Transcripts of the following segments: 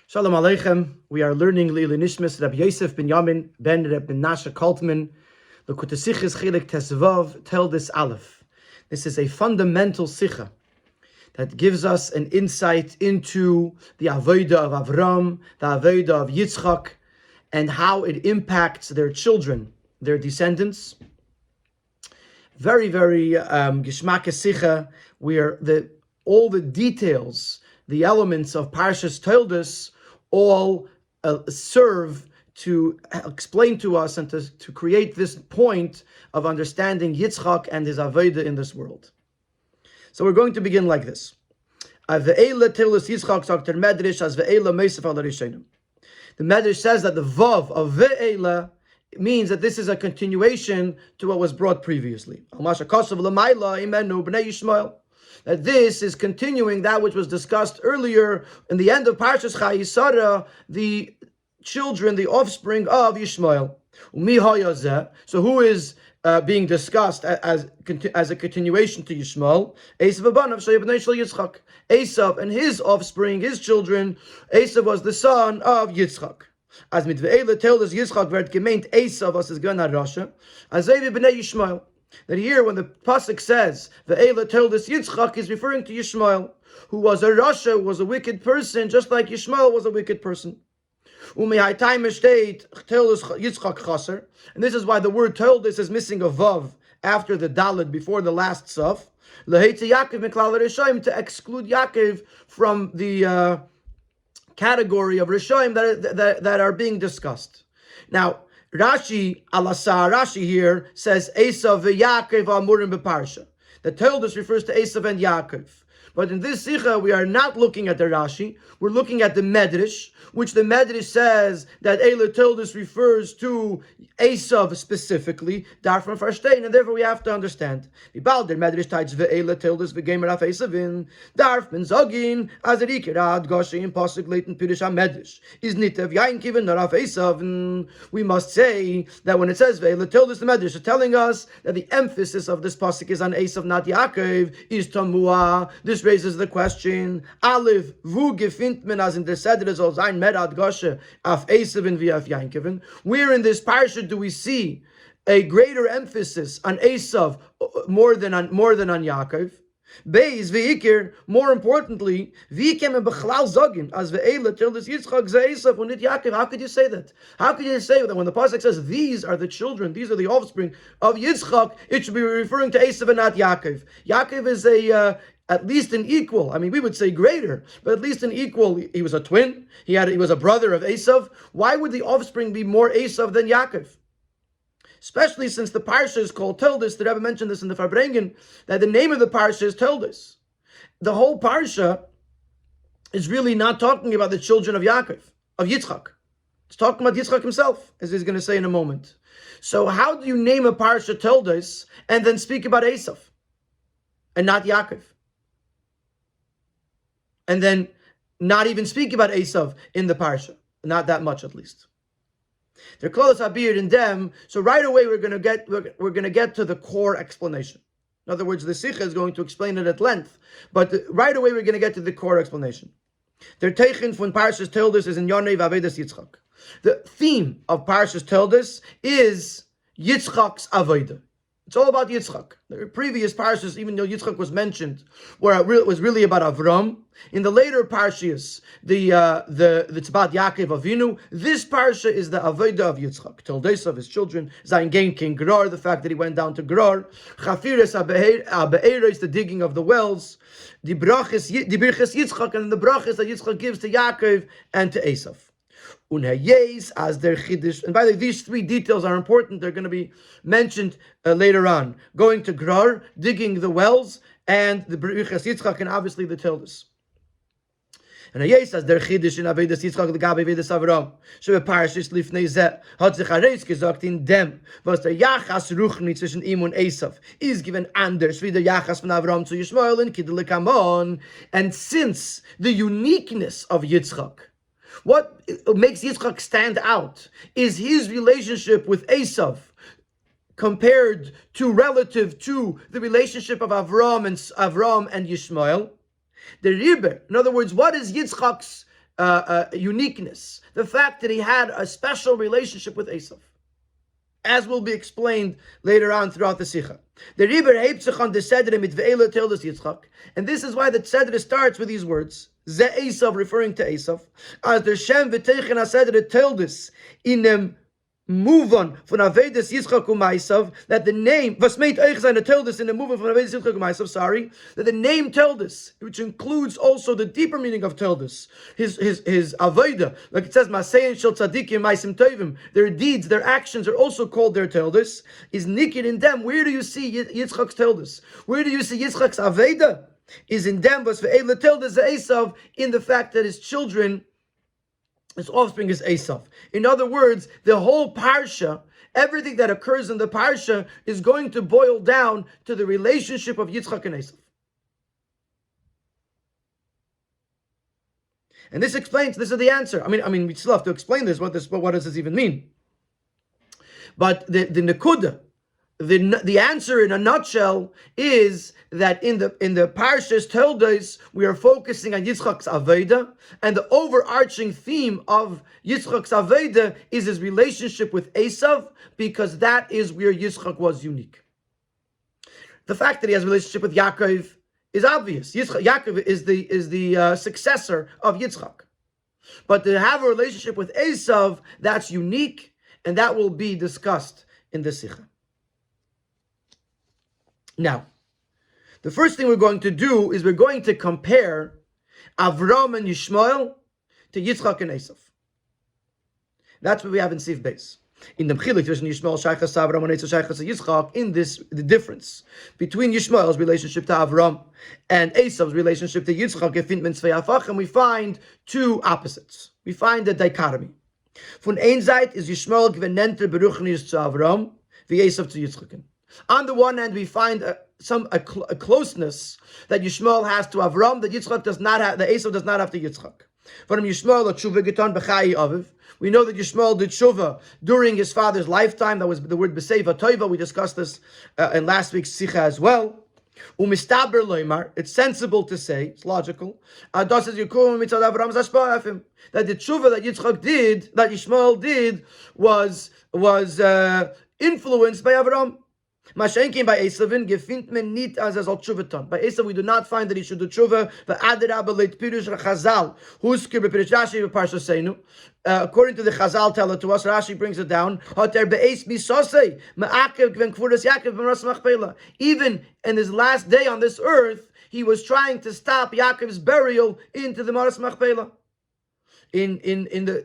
Shalom Aleichem. We are learning Leili Nishmas Rabbi Yosef ben Yamin ben Reb Menashe Kaltman. L'Kutei Sichos Chelek Tesvav Toldos Aleph. This is a fundamental sicha that gives us an insight into the avodah of Avram, the avodah of Yitzchak, and how it impacts their children, their descendants. Very, very gishmak sicha, where all the details, the elements of Parshas Toldos, all serve to explain to us and to create this point of understanding Yitzchak and his avodah in this world. So we're going to begin like this. The Medrash says that the Vav of Ve'ela means that this is a continuation to what was brought previously. That this is continuing that which was discussed earlier in the end of Parshas Chayisara, the children, the offspring of Yishmael. So who is being discussed as a continuation to Yishmael? Esav and his offspring, his children. Esav was the son of Yitzchak. As mit ve'ele Toldos Yitzchak werd gemeint Esav as is gone Rasha, as Evi b'nei Yishmael. That here, when the pasuk says ve'ele Toldos Yitzchak, is referring to Yishmael, who was a Rasha, was a wicked person, just like Yishmael was a wicked person. And this is why the word Toldos is missing a vav after the daled before the last saf, to exclude Yaakov from the category of Rishoim that are being discussed. Now, Rashi here says Esav veYaakov amurim beparsha. The Toldos refers to Esav and Yaakov. But in this Sikha, we are not looking at the Rashi, we're looking at the Medrash, which the Medrash says that Eila Toldos refers to Esav specifically, Darfman Farstein, and therefore we have to understand. Vibalder Medrash tides Ve'ela Toldos V'gemer Af Esavin, Darfman Zogin, Azerikirad, Goshim, Pasuk Leighton Pirush HaMedrash, is Nitev Yain Kiven Naraf Esavin. We must say that when it says Ve'ela Toldos, the Medrash is telling us that the emphasis of this Pasuk is on Esav, not Yaakov, is Tamuah. This raises the question, Aleph, Vu gefindt men as in der Seder soll sein Merad Goshe af Esav wie af Yaakov. Where in this parsha do we see a greater emphasis on Esav more than on Yaakov? Beis ve'ikir, more importantly, v'kem bechlal zogin as ve'ela Toldos Yitzchak ze Esav und nit Yaakov. How could you say that? How could you say that when the pasuk says these are the children, these are the offspring of Yitzchak, it should be referring to Esav and not Yaakov? Yaakov is at least an equal. I mean, we would say greater, but at least an equal. He was a twin. He was a brother of Esav. Why would the offspring be more Esav than Yaakov? Especially since the parsha is called Toldos. The Rabbi mentioned this in the Farbrengen, that the name of the parsha is Toldos. The whole parsha is really not talking about the children of Yaakov, of Yitzchak. It's talking about Yitzchak himself, as he's going to say in a moment. So how do you name a parsha Toldos and then speak about Esav and not Yaakov? And then not even speak about Esav in the parsha, not that much at least. They're close abir in them, so right away we're going to get to the core explanation. In other words, the Sikha is going to explain it at length, but right away we're going to get to the core explanation. Their teichin from Parshas Toldos is in Yonei v'Avedas Yitzchak. The theme of Parshas Toldos is Yitzchak's avodah. It's all about Yitzchak. The previous parshas, even though Yitzchak was mentioned, where it was really about Avram. In the later parshas, it's about Yaakov Avinu. This parsha is the avodah of Yitzchak. Toldos of his children, Zayin Gein King Gourarie, the fact that he went down to Gourarie. Chafiras Abe'eres, the digging of the wells. The birchas Yitzchak, and the brachas that Yitzchak gives to Yaakov and to Esav. As their chiddush, and by the way, these three details are important. They're going to be mentioned later on. Going to Gourarie, digging the wells, and the birchas Yitzchak, and obviously the Toldos. And as their chiddush in Avedas Yitzchak l'gabe Avedas Avram, so parshas lifnei zeh hat sich areis gesagt in dem, was der Yachas ruchni zwischen ihm und Esav is given anders wie der Yachas von Avram zu Yishmael and Kidle Kamon. And since the uniqueness of Yitzchak, what makes Yitzchak stand out is his relationship with Esav compared to, relative to, the relationship of Avram and Yishmael. The Rebbe, in other words, what is Yitzchak's uniqueness, the fact that he had a special relationship with Esav, as will be explained later on throughout the Sikha. The Riber hebt sich on the Sedre mit ve'ele Toldos Yitzchak, and this is why the Sedre starts with these words, Ze Esav, referring to Esav, as the Shem v'teichen ha-Sedre Toldos in them move on von Avedes Yitzchak Esav, that the name was made euch seine Toldos in the move on von Avedes Yitzchak Esav, that the name Toldos, which includes also the deeper meaning of Toldos, his Aveda, like it says Masein Shel Tzadikim Maisim Tovim, their deeds, their actions are also called their Toldos, is nikid in them. Where do you see Yitzchak's Toldos? Where do you see Yitzchak's Aveda? Is in them was ve'ele Toldos Esav, in the fact that his children, his offspring is Esav. In other words, the whole parsha, everything that occurs in the parsha, is going to boil down to the relationship of Yitzchak and Esav. And this explains. This is the answer. I mean, we still have to explain this. What does this even mean? But the nekuda, the answer in a nutshell is that in the Parshas Toldos we are focusing on Yitzchak's Aveda, and the overarching theme of Yitzchak's Aveda is his relationship with Esav, because that is where Yitzchak was unique. The fact that he has a relationship with Yaakov is obvious. Yaakov is the successor of Yitzchak, but to have a relationship with Esav, that's unique, and that will be discussed in the Sikha. Now, the first thing we're going to do is we're going to compare Avram and Yishmael to Yitzchak and Esav. That's what we have in Sif Beis. In the Mchilik, there's Yishmael Shaychas Avram and Esav Shaychas Yitzchak. In this, the difference between Yishmael's relationship to Avram and Esav's relationship to Yitzchak, and we find two opposites. We find a dichotomy. Von ein Seite is Yishmael gvenenter beruchnis to Avram, wie Esav to Yitzchak. On the one hand, we find a closeness that Yishmael has to Avram that Yitzchak does not have, that Esav does not have to Yitzchak. We know that Yishmael did tshuva during his father's lifetime. That was the word b'seiva toiva. We discussed this in last week's sikha as well. It's sensible to say, it's logical, that the tshuva that Yitzchak did, that Yishmael did, was influenced by Avram. Mashenkin by Esavin gefindt men nit as al tshuvaton. By Esav we do not find that he should do tshuva. But adarabah leit pirush Chazal huskir bepirush Rashi b'parshaseinu. According to the Chazal, tell it to us. Rashi brings it down. Hater be'es misosei ma'akev gven kvuras Yaakov b'maras machpelah. Even in his last day on this earth, he was trying to stop Yaakov's burial into the maras machpelah. In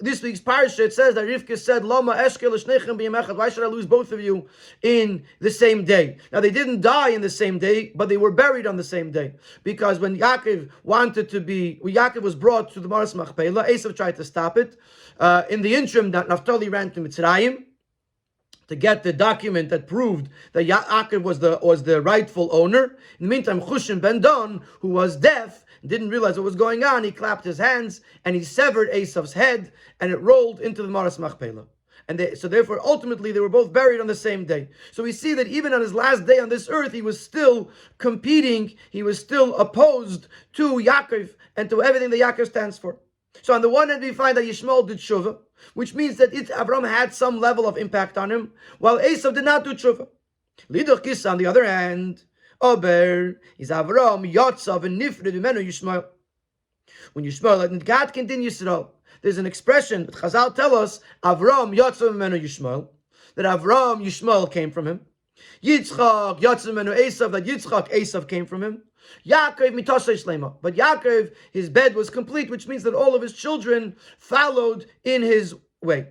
this week's parasha, it says that Rivka said, "Lama eshkel shnechem b'yemechad." Why should I lose both of you in the same day? Now they didn't die in the same day, but they were buried on the same day, because when Yaakov was brought to the Maras Machpelah, Esav tried to stop it. In the interim, Naphtali ran to Mitzrayim to get the document that proved that Yaakov was the rightful owner. In the meantime, Chushim ben Don, who was deaf, didn't realize what was going on. He clapped his hands and he severed Esav's head, and it rolled into the Maras Machpelah. And so therefore, ultimately, they were both buried on the same day. So we see that even on his last day on this earth, he was still competing, he was still opposed to Yaakov and to everything that Yaakov stands for. So on the one hand, we find that Yishmael did tshuva, which means that Avram had some level of impact on him, while Esav did not do tshuva. Lidoch Kisa, on the other hand, Ober is Avram Yotzav and Nifred Menu Yishmael. When Yishmael and God continues Yisrael, there's an expression that Chazal tell us, Avram Yotzav Menu Yishmael, that Avram Yishmael came from him. Yitzchak Yotzav Menu Esav, that Yitzchak Esav came from him. Yaakov mitosei shlema, but Yaakov, his bed was complete, which means that all of his children followed in his way.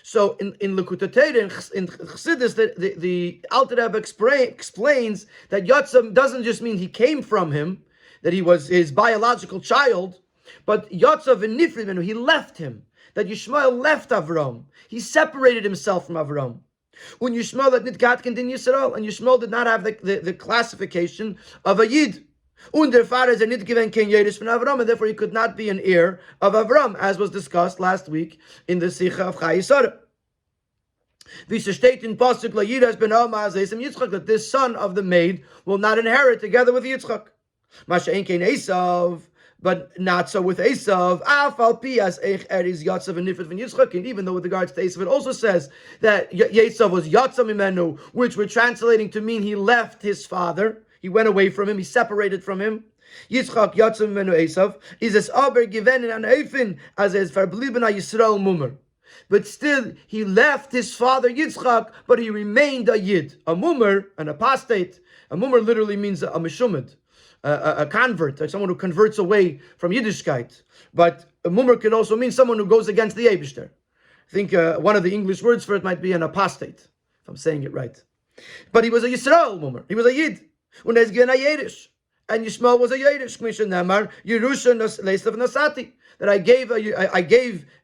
So in Likutei Torah, in Chassidus, the Alter Rebbe explains that Yotzam doesn't just mean he came from him, that he was his biological child, but Yotzav and Nifrid, he left him. That Yishmael left Avram. He separated himself from Avram. When Yishmael had Nitgat continues Yisrael, and Yishmael did not have the classification of a Yid. And therefore he could not be an heir of Avram, as was discussed last week in the Sikha of Chayisara. That this son of the maid will not inherit together with Yitzchak. But not so with Esav. And even though with regards to Esav, it also says that Esav was Yatzam Imenu, which we're translating to mean he left his father. He went away from him. He separated from him. Yitzchak Yatzam Imenu Esav is as aber given an Eifin as es verblieben a Yisrael Mummer. But still, he left his father Yitzchak, but he remained a Yid, a Mummer, an apostate. A Mummer literally means a Meshumad. A convert, like someone who converts away from Yiddishkeit. But a mummer can also mean someone who goes against the Eibishter. I think one of the English words for it might be an apostate, if I'm saying it right. But he was a Yisrael mummer. He was a Yid. And there's a Yiddish. And Yishmael was a Yiddish. Commission Namar, Yerusha Leisav Nasati. That I gave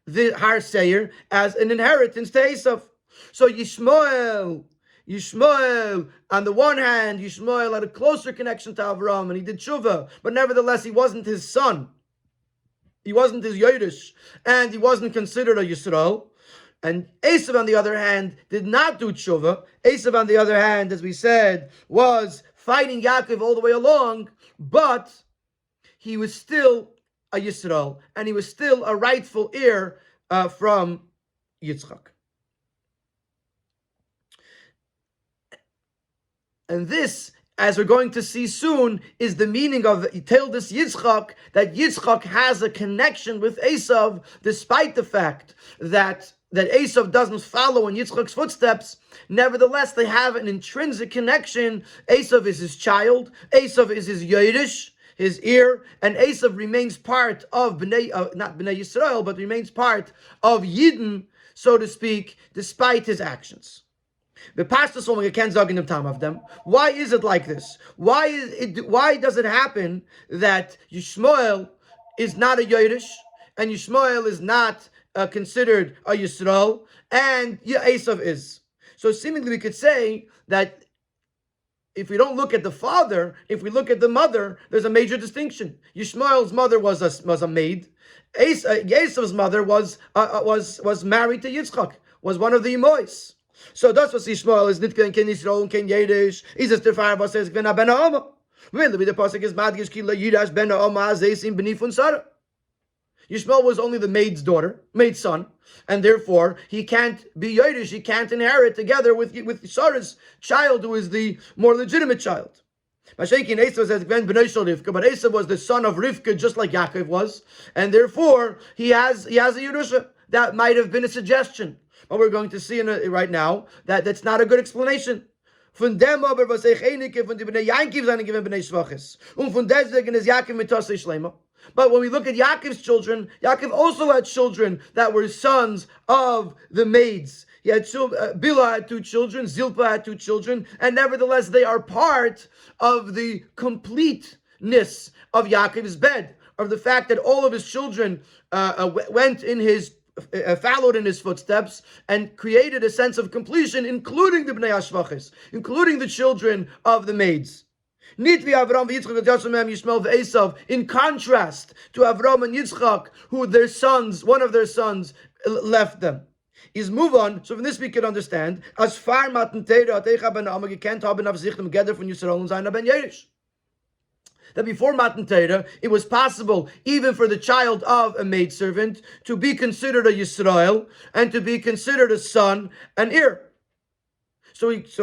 the Har Seir as an inheritance to Esav. So Yishmael, on the one hand, Yishmael had a closer connection to Avram, and he did tshuva, but nevertheless, he wasn't his son. He wasn't his Yiddish, and he wasn't considered a Yisrael. And Esav, on the other hand, did not do tshuva. Esav, on the other hand, as we said, was fighting Yaakov all the way along, but he was still a Yisrael, and he was still a rightful heir from Yitzchak. And this, as we're going to see soon, is the meaning of Toldos Yitzchak, that Yitzchak has a connection with Esav, despite the fact that Esav doesn't follow in Yitzchak's footsteps. Nevertheless, they have an intrinsic connection. Esav is his child, Esav is his Yiddish, his ear, and Esav remains part of not Bnei Yisrael, but remains part of Yidden, so to speak, despite his actions. The pastor so we can't zog in the time of them. Why is it like this? Why does it happen that Yishmael is not a Yiddish and Yishmael is not considered a Yisrael and Esav is? So seemingly we could say that if we don't look at the father, if we look at the mother, there's a major distinction. Yishmael's mother was a maid. Esav's mother was married to Yitzchak, was one of the Imois. So that's what Yishmael is. Nitken ken Yisrael ken Yiddish. Is es der Fahrer was says ben Oma. Will the pasuk is madgish ki Yidash ben Oma zeisim benifun Sarah. Yishmael was only the maid's son, and therefore he can't be Yiddish. He can't inherit together with Sarah's child, who is the more legitimate child. Mashenkin Esav says ben bnei shel Rivka, but Esav was the son of Rivka, just like Yaakov was, and therefore he has a Yerusha. That might have been a suggestion. But we're going to see right now that that's not a good explanation. Von dem aber was Einike von die Bnei Yaakov seine given Bnei Shvachis. Und von deswegen is Yaakov mit Tosei Shlema. But when we look at Yaakov's children, Yaakov also had children that were sons of the maids. He had Bilhah had 2 children, Zilpah had 2 children, and nevertheless they are part of the completeness of Yaakov's bed, of the fact that all of his children went in his followed in his footsteps and created a sense of completion, including the Bnei Ashvachis, including the children of the maids. In contrast to Avram and Yitzchak, who one of their sons left them. Is move on. So from this we can understand as far Matan Teira gekent haben auf sich dem Geder von Yisrael und seiner Ben Yerish. That before Matan Torah, it was possible, even for the child of a maidservant, to be considered a Yisrael and to be considered a son, an heir. So this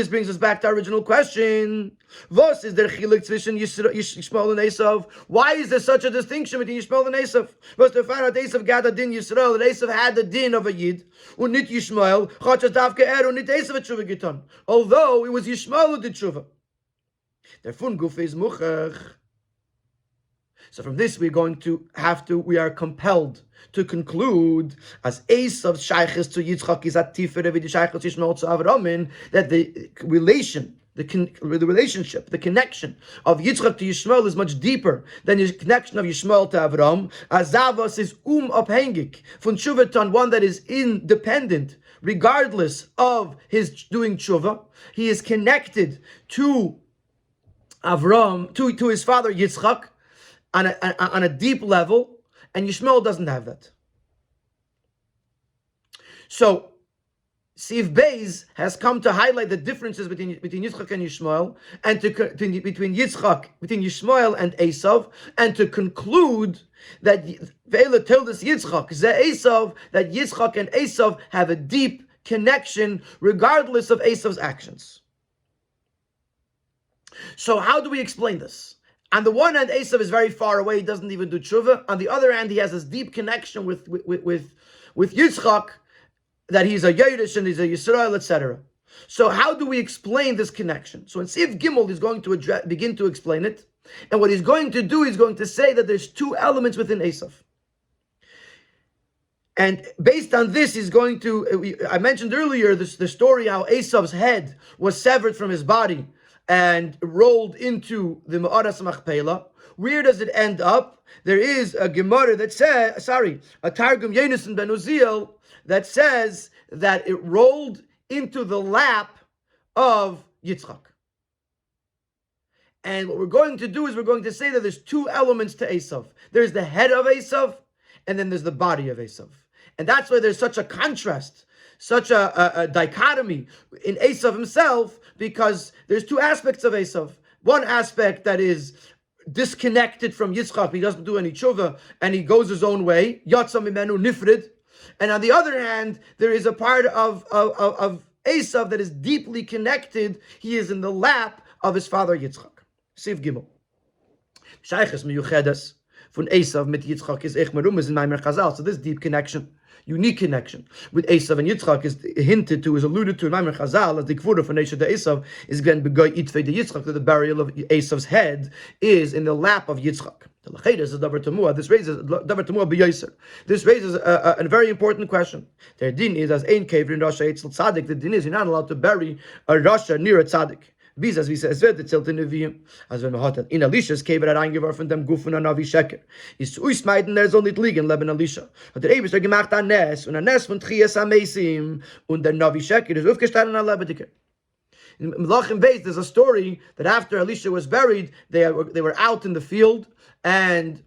brings us back to our original question. Was is der Chelek zwischen Yishmael and Esav? Why is there such a distinction between Yishmael and Esav? Was der Fall that Esav got a din Yisrael, that Esav had the din of a Yid, und nicht Yishmael, und nicht Esav hat Tshuva getan. Although it was Yishmael who did Tshuva. Der Fun Guf is Muchach. So from this we are compelled to conclude, as Esav's shaykhis to Yitzchak is at tifere with the shaykhis Yishmael to Avramin, that the relationship, the connection of Yitzchak to Yishmael is much deeper than the connection of Yishmael to Avram. As Zavos is abhängig von Tshuvaton, one that is independent, regardless of his doing tshuva. He is connected to Avram, to his father Yitzchak, on a deep level, and Yishmael doesn't have that. So Sif Beis has come to highlight the differences between Yitzchak and Yishmael, and between Yishmael and Esav, and to conclude that Ve'ela Toldos Yitzchak Ze Esav, that Yitzchak and Esav have a deep connection regardless of Esav's actions. So how do we explain this? On the one hand, Esav is very far away; he doesn't even do tshuva. On the other hand, he has this deep connection with Yitzchak, that he's a Yerush and he's a Yisrael, etc. So how do we explain this connection? So in Sif Gimel, he's going to begin to explain it. And what he's going to do, he's going to say that there's two elements within Esav. And based on this, he's going to, I mentioned earlier the story how Esav's head was severed from his body and rolled into the Ma'aras Machpelah. Where does it end up? There is a Gemara that says, a Targum Yonasan ben Uziel, that says that it rolled into the lap of Yitzchak. And what we're going to do is we're going to say that there's two elements to Esav. There's the head of Esav, and then there's the body of Esav. And that's why there's such a contrast, such a dichotomy in Esav himself, because there's two aspects of Esav. One aspect that is disconnected from Yitzchak, he doesn't do any tshuva, and he goes his own way. Yatsa mimenu nifrid. And on the other hand, there is a part of Esav that is deeply connected. He is in the lap of his father Yitzchak. Sif Gimel. Shayches miyuchedes von Esav mit Yitzchak is echt merum is in Maimer Chazal. So this deep connection, unique connection with Esav and Yitzchak is hinted to, is alluded to in Maimer Chazal, as the Gvura von Esav is again begoy itfei de Yitzchak, that the burial of Esav's head is in the lap of Yitzchak. This raises a very important question. The din is as ein kever in Rasha etzel tzaddik. The din is you're not allowed to bury a Rasha near a tzaddik. As we say, es wird erzählt in Neviim, als wenn man hat in Elishas Kever reingeworfen dem Gufen an Navi Sheker. Ist zu meiden, soll nicht liegen, leben Elisha. Hat der Eibischter gemacht ein Ness von Trias Amesim, und der Navi Sheker ist aufgestanden an Lebediker. In Melachim Beis, there's a story that after Elisha was buried, they were out in the field, and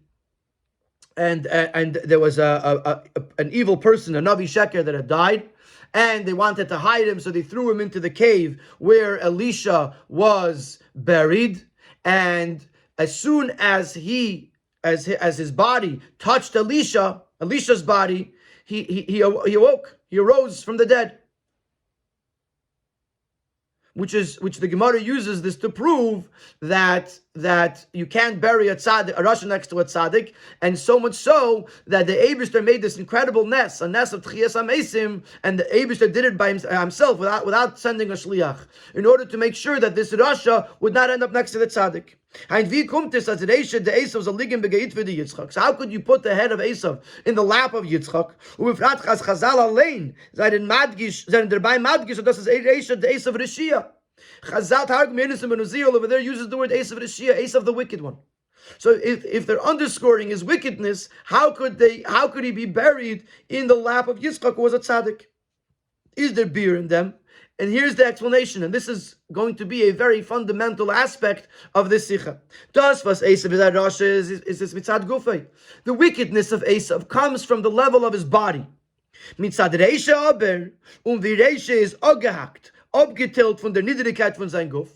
there was an evil person, a Navi Sheker, that had died, and they wanted to hide him, so they threw him into the cave where Elisha was buried. And as soon as his body touched Elisha's body, he awoke, he arose from the dead. Which the Gemara uses this to prove that you can't bury a Rasha next to a tzaddik, and so much so that the Eibishter made this incredible a ness of Tchias HaMesim, and the Eibishter did it by himself without sending a shliach, in order to make sure that this Rasha would not end up next to the tzaddik. So how could you put the head of Esav in the lap of Yitzchak? Chazal Targum Yonasan ben Uziel over there uses the word Esav Rishia, Esav the wicked one. So if they're underscoring his wickedness, how could he be buried in the lap of Yitzchak, who was a tzaddik? Is there beer in them? And here's the explanation, and this is going to be a very fundamental aspect of this sikha. Das was Esav is Rasha is this mitzad gufay. The wickedness of Esav comes from the level of his body. Mitzad Reisha aber wie Reisha is ogehakt, abgetilt von der Niedrigkeit von sein Guf.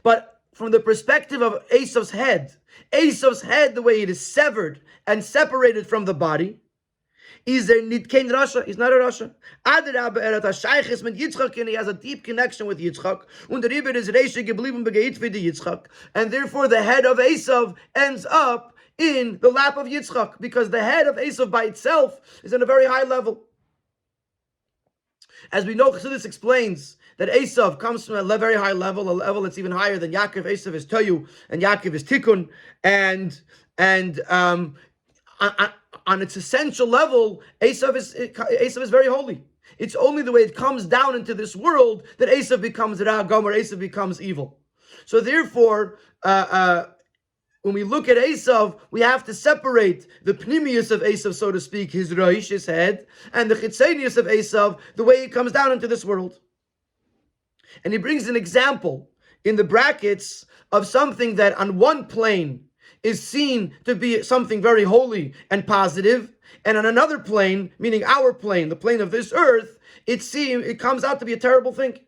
But from the perspective of Esav's head, the way it is severed and separated from the body, is there nit kein Rasha? He's not a Rasha. Adrab hat a Shayches mit Yitzchak, and he has a deep connection with Yitzchak. Und der Riber is Reisha geblieben begeit für die Yitzchak. And therefore the head of Esav ends up in the lap of Yitzchak, because the head of Esav by itself is on a very high level. As we know, Chassidus explains that Esav comes from a very high level, a level that's even higher than Yaakov. Esav is Toyu, and Yaakov is Tikkun, and on its essential level, Esav is very holy. It's only the way it comes down into this world that Esav becomes Ra Gomer, Esav becomes evil. So therefore, when we look at Esav, we have to separate the pnimius of Esav, so to speak, his Raish, his head, and the chitzenius of Esav, the way it comes down into this world. And he brings an example in the brackets of something that on one plane is seen to be something very holy and positive, and on another plane, meaning our plane, the plane of this earth, it comes out to be a terrible thing.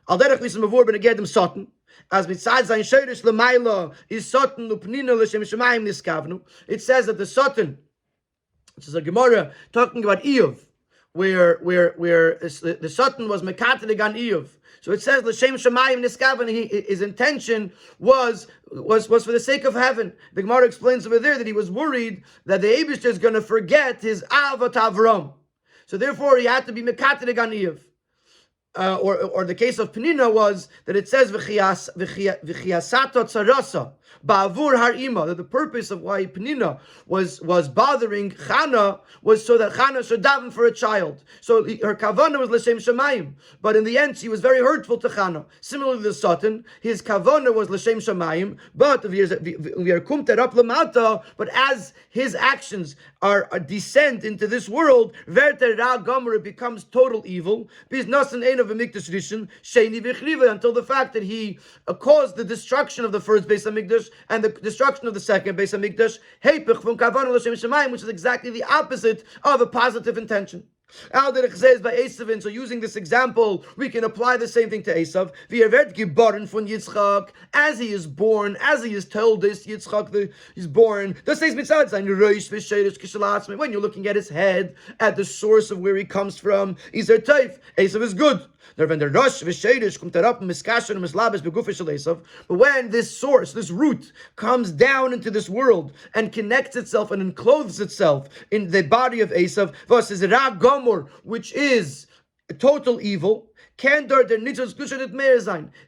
Al derech lisem avur ben agedim soten, as mitzad zayin sheirish lemaila is soten upnina l'shem shemayim niskavnu. It says that the soten, which is a Gemara talking about Eov, where the soten was mekatelig on Eov. So it says l'shem shemayim niskavnu. His intention was for the sake of heaven. The Gemara explains over there that he was worried that the Eibishter is going to forget his avat Avram. So therefore he had to be mekatelig on Eov. Or the case of Penina was that it says v'chiyasato tzarasa ba'avur har ima, that the purpose of why Penina was bothering Chana was so that Chana should daven for a child. So her kavana was l'shem shamayim, but in the end she was very hurtful to Chana. Similarly, the Satan, his kavana was l'shem shamayim, but but as his actions are descend into this world, it becomes total evil. Until the fact that he caused the destruction of the first Beis Hamikdash and the destruction of the second Beis Hamikdash, which is exactly the opposite of a positive intention. So using this example, we can apply the same thing to Esav. As he is born, as he is told this, Yitzchak, he's born. When you're looking at his head, at the source of where he comes from, Esav is good. But when this source, this root, comes down into this world and connects itself and encloses itself in the body of Esav, which is total evil,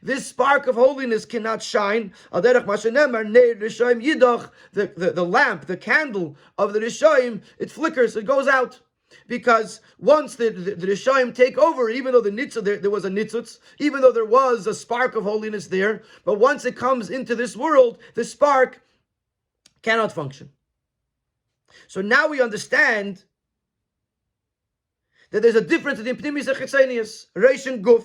this spark of holiness cannot shine. The lamp, the candle of the Rishayim, it flickers, it goes out. Because once the Rishayim take over, even though there was a nitzutz, even though there was a spark of holiness there, but once it comes into this world, the spark cannot function. So now we understand that there's a difference between Pnimis and Chitzonius, Reish and Guf.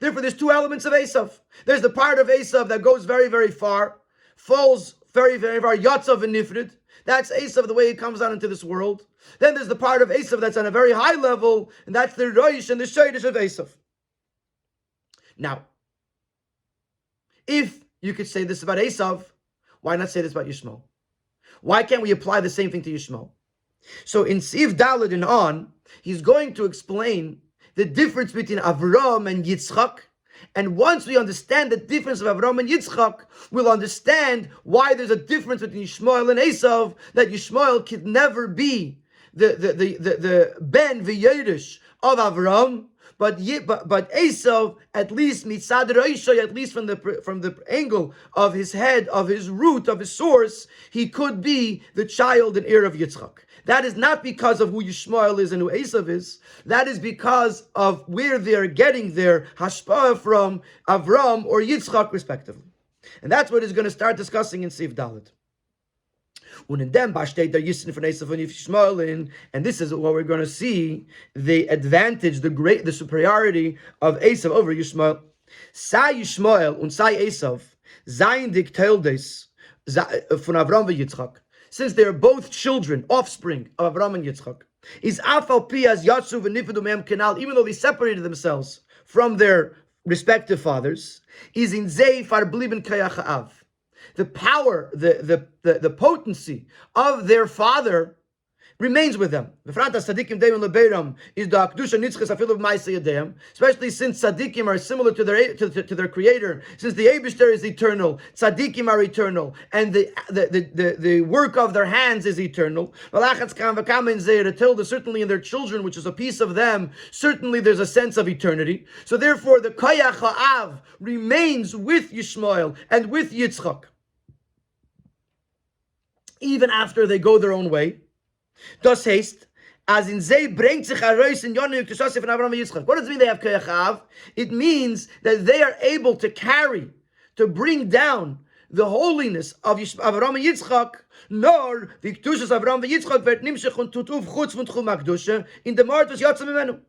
Therefore, there's two elements of Esav. There's the part of Esav that goes very, very far, falls very, very far, Yatzav and Nifrid. That's Esav, the way he comes out into this world. Then there's the part of Esav that's on a very high level, and that's the Reish and the Sheidish of Esav. Now, if you could say this about Esav, why not say this about Yishmael? Why can't we apply the same thing to Yishmael? So in Siv Daled and on, he's going to explain the difference between Avram and Yitzchak. And once we understand the difference of Avram and Yitzchak, we'll understand why there's a difference between Yishmael and Esav, that Yishmael could never be the ben v'yerish of Avram, but Esav, at least mitzad reishay, at least from the angle of his head, of his root, of his source, he could be the child and heir of Yitzchak. That is not because of who Yishmael is and who Esav is. That is because of where they're getting their hashpah from, Avram or Yitzchak, respectively. And that's what he's going to start discussing in Sif Dalet. And this is what we're going to see, the advantage, the superiority of Esav over Yishmael. Sai Yishmael und sai Esav, zayin dik Toldos von Avram and Yitzchak. Since they are both children, offspring of Avram and Yitzchak, is afal pi as yatsu v'nifedu mehem kanal, even though they separated themselves from their respective fathers, is in zei far bliben kayach ha'av. The power, the potency of their father remains with them. Especially since tzaddikim are similar to their creator, since the Eibishter is eternal, tzaddikim are eternal, and the work of their hands is eternal. Certainly in their children, which is a piece of them, certainly there's a sense of eternity. So therefore, the koyach ha'av remains with Yishmael and with Yitzchak, even after they go their own way. Das heißt, as in Zeh bringt sich heraus in Yonu Yukshasif and Avram and Yitzchak. What does it mean they have Koyach Ha'av? It means that they are able to bring down the holiness of Avram and Yitzchak, nor the Kedushas Avram and Yitzchak wird nimshach und tutuv chutz von Tchum HaKdusha in the Martus Yatzah Mimenu.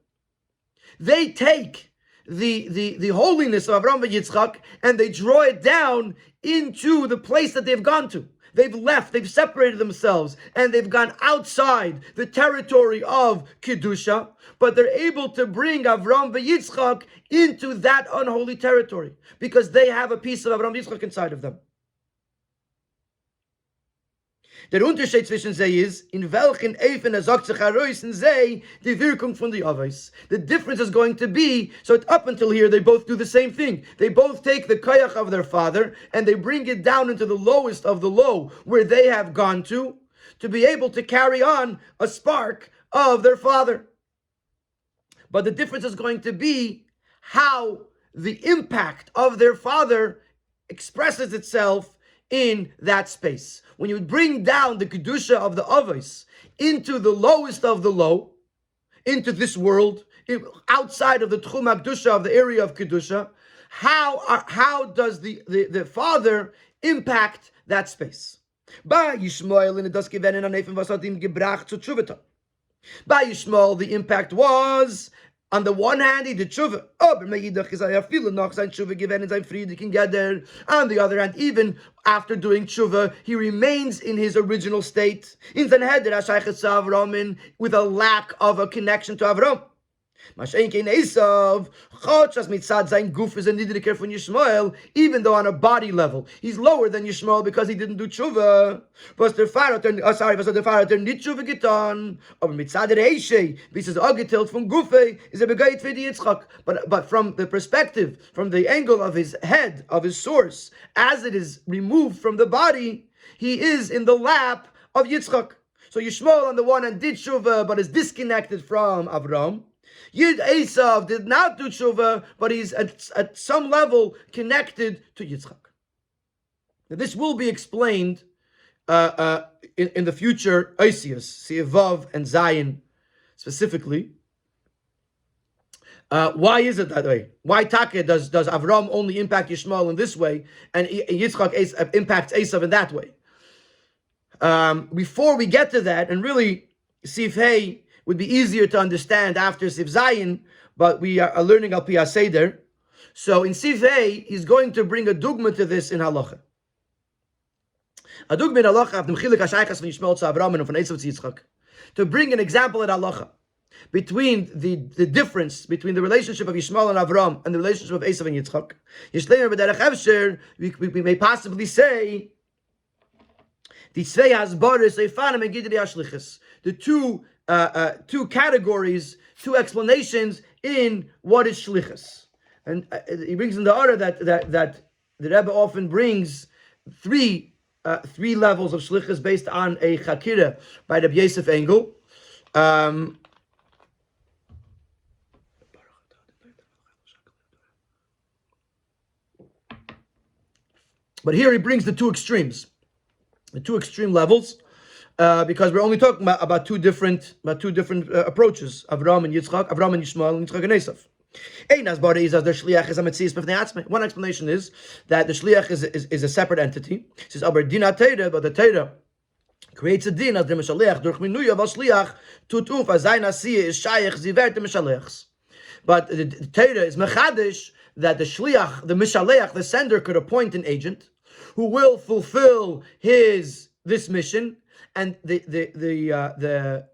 They take the holiness of Avraham and Yitzchak, and they draw it down into the place that they've gone to. They've left, they've separated themselves, and they've gone outside the territory of Kedusha, but they're able to bring Avraham and Yitzchak into that unholy territory, because they have a piece of Avraham and Yitzchak inside of them. Der Unterschied zwischen sie ist, in welchen Eifen sagt sich heraus in sie die Wirkung von die Avos. The difference is going to be, so up until here they both do the same thing. They both take the koyach of their father and they bring it down into the lowest of the low, where they have gone to be able to carry on a spark of their father. But the difference is going to be how the impact of their father expresses itself in that space. When you bring down the Kedusha of the Avos into the lowest of the low, into this world, outside of the Tchum HaKedusha of the area of Kedusha, how does the father impact that space? By Yishmael, the impact was, on the one hand, he did tshuva. On the other hand, even after doing tshuva, he remains in his original state, with a lack of a connection to Avram. Mashenkein Esav, Chotshas mitzad sein guf is a nidriker from Yishmael, even though on a body level he's lower than Yishmael because he didn't do tshuva. Was der Vater nicht tshuva getan, aber mitzad Reishe, bis es angetilt von Gufe, is a begeit für die Yitzchak. But from the perspective, from the angle of his head, of his source, as it is removed from the body, he is in the lap of Yitzchak. So Yishmael on the one hand did tshuva, but is disconnected from Avram. Yid Esav did not do tshuva, but he's at some level connected to Yitzchak. Now, this will be explained in the future Isias, Vav and Zayin specifically. Why is it that way? Why Take does Avram only impact Yishmael in this way, and Yitzchak impacts Esav in that way? Before we get to that, and really Sif Hey would be easier to understand after Sif Zayin, but we are learning Al Pi HaSeder. So in Sif Hey, he's going to bring a dugma to this in Halacha. A dugma in Halacha of the Mechilek HaShaychas von Yishmael to Avram and von Esav to Yitzchak. To bring an example in Halacha between the difference between the relationship of Yishmael and Avram and the relationship of Esav and Yitzchak. We may possibly say the two categories, two explanations in what is shlichus, and he brings in the order that the Rebbe often brings three levels of shlichus based on a chakira by Rabbi Yosef Engel. But here he brings the two extreme levels. Because we're only talking about two different approaches: Avram and Yitzchak, Avram and Yishmael, and Yitzchak and Esav. One explanation is that the shliach is a separate entity. It says, but the Torah creates a din as the Mishaleach durch Minuya v'Shliach tutuf azayin asiyah is shayich zivert the Mishaleachs. But the Torah is mechadish that the shliach, the Mishaleach, the sender, could appoint an agent who will fulfill this mission. And the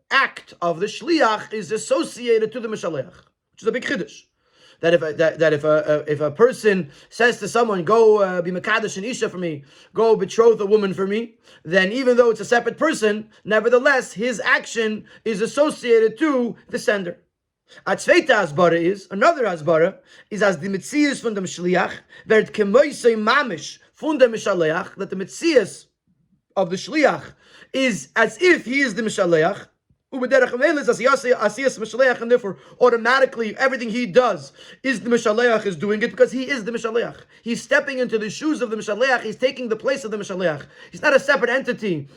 act of the shliach is associated to the mishaleach, which is a big chiddush. That if a person says to someone, "Go be mekadosh and isha for me, go betroth a woman for me," then even though it's a separate person, nevertheless his action is associated to the sender. A zweite Hasbara is another Hasbara is as the mitzias from the shliach werd kemoisei mamish from the mishaleach, that the mitzias of the shliach is as if he is the Mishaleach, and therefore automatically everything he does is the Mishaleach is doing it because he is the Mishaleach. He's stepping into the shoes of the Mishaleach, he's taking the place of the Mishaleach. He's not a separate entity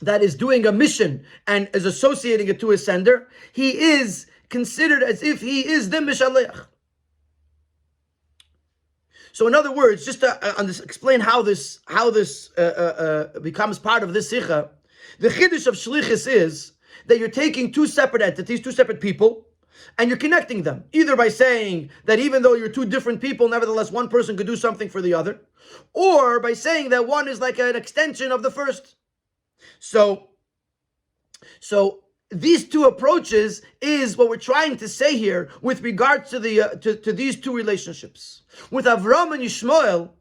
that is doing a mission and is associating it to his sender. He is considered as if he is the Mishaleach. So, in other words, just to explain how this becomes part of this sikha, the chiddush of shlichus is that you're taking two separate entities, two separate people, and you're connecting them, either by saying that even though you're two different people, nevertheless one person could do something for the other, or by saying that one is like an extension of the first. So these two approaches is what we're trying to say here with regards to the to these two relationships. With Avram and Yishmael,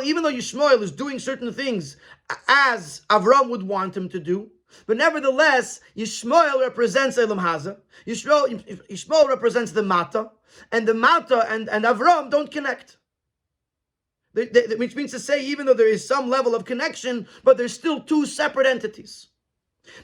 even though Yishmael is doing certain things as Avram would want him to do, but nevertheless, Yishmael represents Elam Haza. Yishmael represents the Mata, and the Mata and Avram don't connect. Which means to say, even though there is some level of connection, but there's still two separate entities.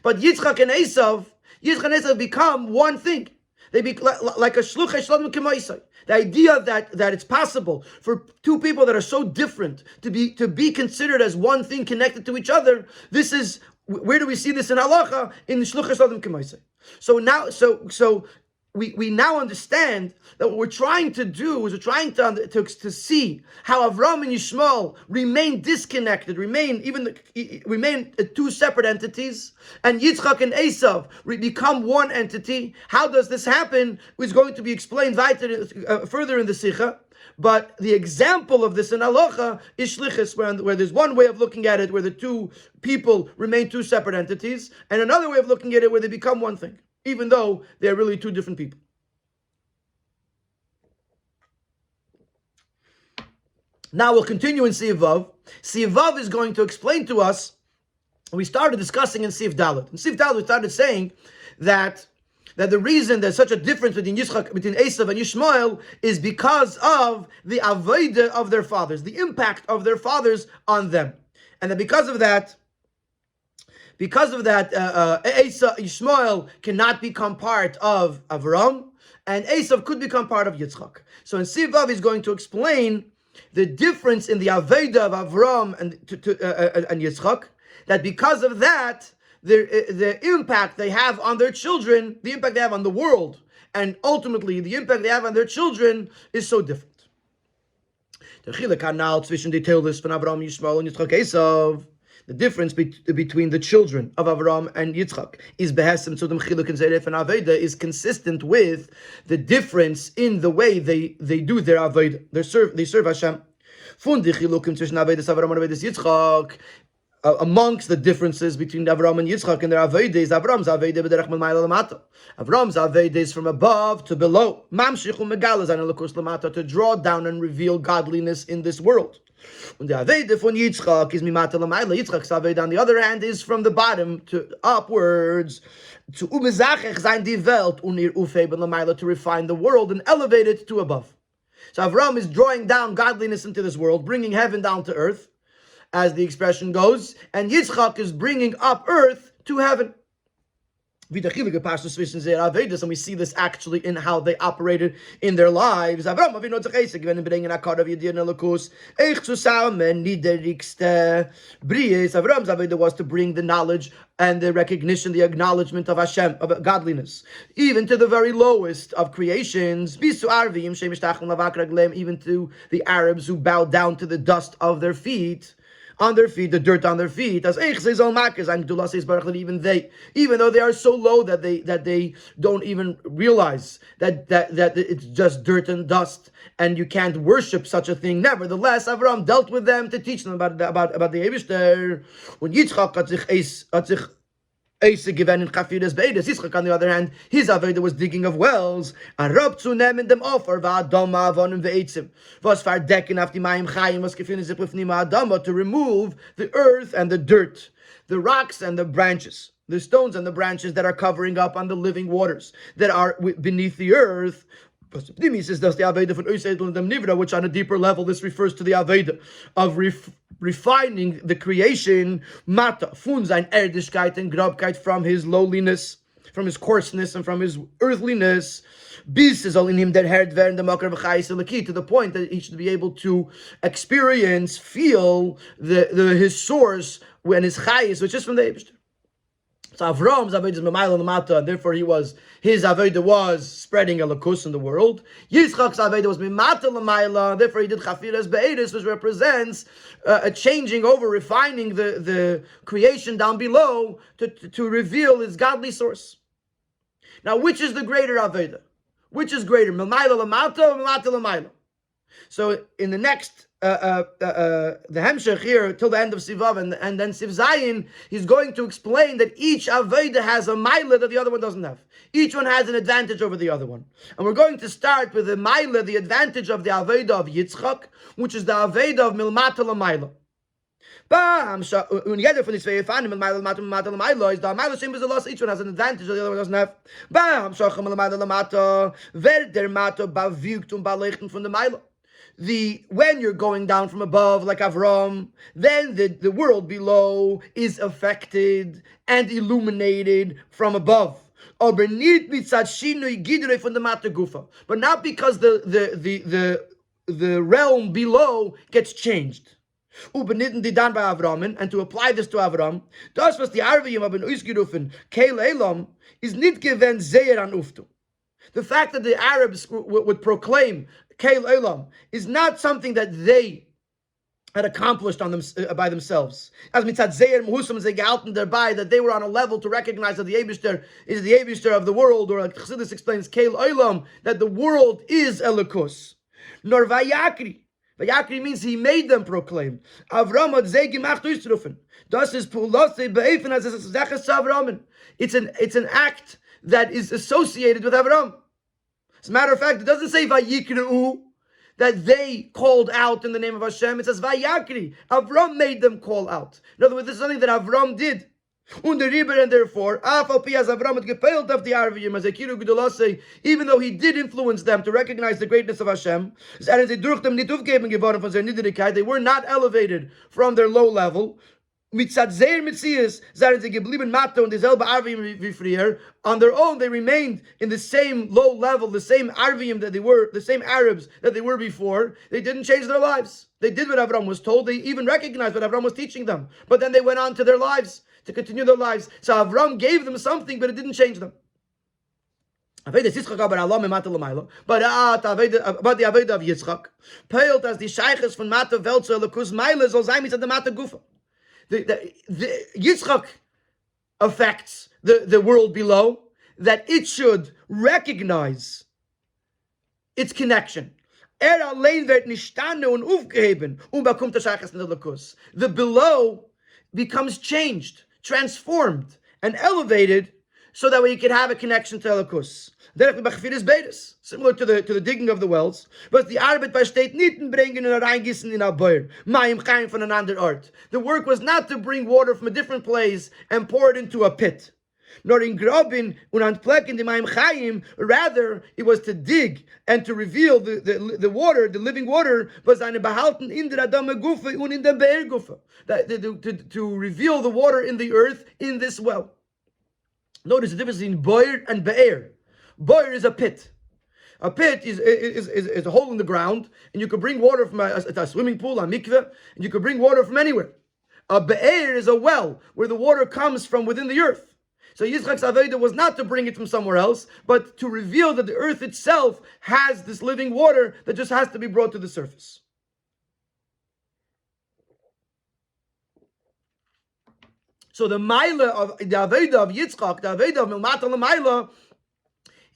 But Yitzchak and Esav become one thing. They be like a shluchei shalom k'moisai. The idea that it's possible for two people that are so different to be considered as one thing connected to each other. This is, where do we see this in halacha? In the shluchei shalom k'moisai. So we now understand that what we're trying to do is we're trying to see how Avram and Yishmael remain disconnected, remain two separate entities, and Yitzchak and Esav become one entity. How does this happen? Is going to be explained further in the Sikha. But the example of this in halacha is shlichus, where there's one way of looking at it where the two people remain two separate entities, and another way of looking at it where they become one thing, even though they're really two different people. Now we'll continue in Sif Vav. Sif Vav is going to explain to us, we started discussing in Sif Dalet. In Sif Dalet we started saying that the reason there's such a difference between Esav and Yishmael is because of the avodah of their fathers, the impact of their fathers on them. And that because of that, Yishmael cannot become part of Avram, and Esav could become part of Yitzchak. So in Sif Vav he's going to explain the difference in the Aveda of Avram and Yitzchak, that because of that, the impact they have on their children, the impact they have on the world, and ultimately the impact they have on their children is so different. The Chelek Hanal zwischen die Toldos von Avram, Yishmael and Yitzchak Esav, the difference between the children of Avram and Yitzchak is behesem zu dem Chiluk in Zeref and Aveda, is consistent with the difference in the way they do their Aveda. They serve Hashem. Von die Chilukim zwischen Avedas Avram and Avedas Yitzchak, amongst the differences between Avram and Yitzchak and their Aveda is Avram's Aveda b'derech milmayla lamata. Avram's Aveda is from above to below. Mamshich u'megala zayin elokus lamata, to draw down and reveal godliness in this world. And the Aveda von Yitzchak is mimata lamayla. Yitzchak's Aveda, on the other hand, is from the bottom to upwards. To umezachech zayin die Welt unir ufei ben lamayla, to refine the world and elevate it to above. So Avram is drawing down godliness into this world, bringing heaven down to earth, as the expression goes, and Yitzchak is bringing up earth to heaven. And we see this actually in how they operated in their lives. Avram's Aveda was to bring the knowledge and the recognition, the acknowledgement of Hashem, of godliness, even to the very lowest of creations, even to the Arabs who bowed down to the dust of their feet. On their feet, the dirt on their feet, as even though they are so low that they don't even realize that it's just dirt and dust, and you can't worship such a thing. Nevertheless, Avram dealt with them to teach them about the Eibishter. When Yitzchak hat sich Yitzchak, on the other hand, his Aveda was digging of wells. Was to remove the earth and the dirt, the rocks and the branches, the stones and the branches that are covering up on the living waters that are beneath the earth. He says that's the Aveda, which on a deeper level, this refers to the Aveda of refining the creation, Mata, Fun sein Erdigkeit and Grabkeit, from his lowliness, from his coarseness, and from his earthliness, bis is all in him that heard werden the makar v'chayis elaki, to the point that he should be able to experience, feel his source when his chayis, which is from the Eibishter. So Avram's Aveda is Memayla Lamata, and therefore his Aveda was spreading Elokus in the world. Yitzchak's Aveda was Mimata Lamayla, therefore he did Chafiras Be'edis, which represents a changing over, refining the creation down below to reveal its godly source. Now, which is the greater Aveda? Which is greater, Milmaila Lamata or Milmata Lamaila? So in the next, the Hemshech here, till the end of Sivav, and then Siv Zayin, he's going to explain that each Aveda has a Maila that the other one doesn't have. Each one has an advantage over the other one. And we're going to start with the Maila, the advantage of the Aveda of Yitzchak, which is the Aveda of Milmata Lamaila. When you get it from this way, you find him in Maila Lamaila, is the Maila same as the loss, each one has an advantage that the other one doesn't have. From the Maila. When you're going down from above like Avram, then the world below is affected and illuminated from above. But not because the realm below gets changed. And to apply this to Avram, das was die Arvim haben ausgerufen, Keil Elam, is nicht gewähnt sehr an Uftu. The fact that the Arabs would proclaim Keil Elam is not something that they had accomplished on them by themselves. As mitzad Zeir Muhusam ze gehalten thereby, that they were on a level to recognize that the Eibishter is the Eibishter of the world, or like Chassidus explains, Keil Elam, that the world is Elikus. Nor Vayakri. Vayakri means he made them proclaim. Avram had ze gemacht ausrufen. Das ist Pulase beefen as es Zechas Avramen. It's an act that is associated with Avram. As a matter of fact, it doesn't say Vayikru, that they called out in the name of Hashem. It says Vayakri. Avram made them call out. In other words, this is something that Avram did. And therefore, even though he did influence them to recognize the greatness of Hashem, they were not elevated from their low level. On their own, they remained in the same low level, the same Arvim that they were, the same Arabs that they were before. They didn't change their lives. They did what Avram was told. They even recognized what Avram was teaching them. But then they went on to their lives, to continue their lives. So Avram gave them something, but it didn't change them. But the Aveda of Yitzchak, peilt as the Sheiches von Mata Welt zu Elikus Meile soll sein mit der Mata Gufa. The Yitzchak affects the world below, that it should recognize its connection. The below becomes changed, transformed, and elevated so that we can have a connection to Elikus. Similar to the digging of the wells, but the Arbeit besteht nicht in bringen und reingießen in a Beuer, Maim Chaim von an anderer Ort. The work was not to bring water from a different place and pour it into a pit, nor in Grobin und anplecken die Maim Chaim. Rather, it was to dig and to reveal the water, the living water, was eine behalten in der Adame Gufe und in der Beer Gufe, to reveal the water in the earth in this well. Notice the difference between Boyer and Be'er. Boyer is a pit. A pit is a hole in the ground, and you could bring water from a swimming pool, a mikveh, and you could bring water from anywhere. A Be'er is a well, where the water comes from within the earth. So Yitzchak's Aveda was not to bring it from somewhere else, but to reveal that the earth itself has this living water that just has to be brought to the surface. So the Maila of the Aveda of Yitzchak, the Aveda of Milmata L'Maila,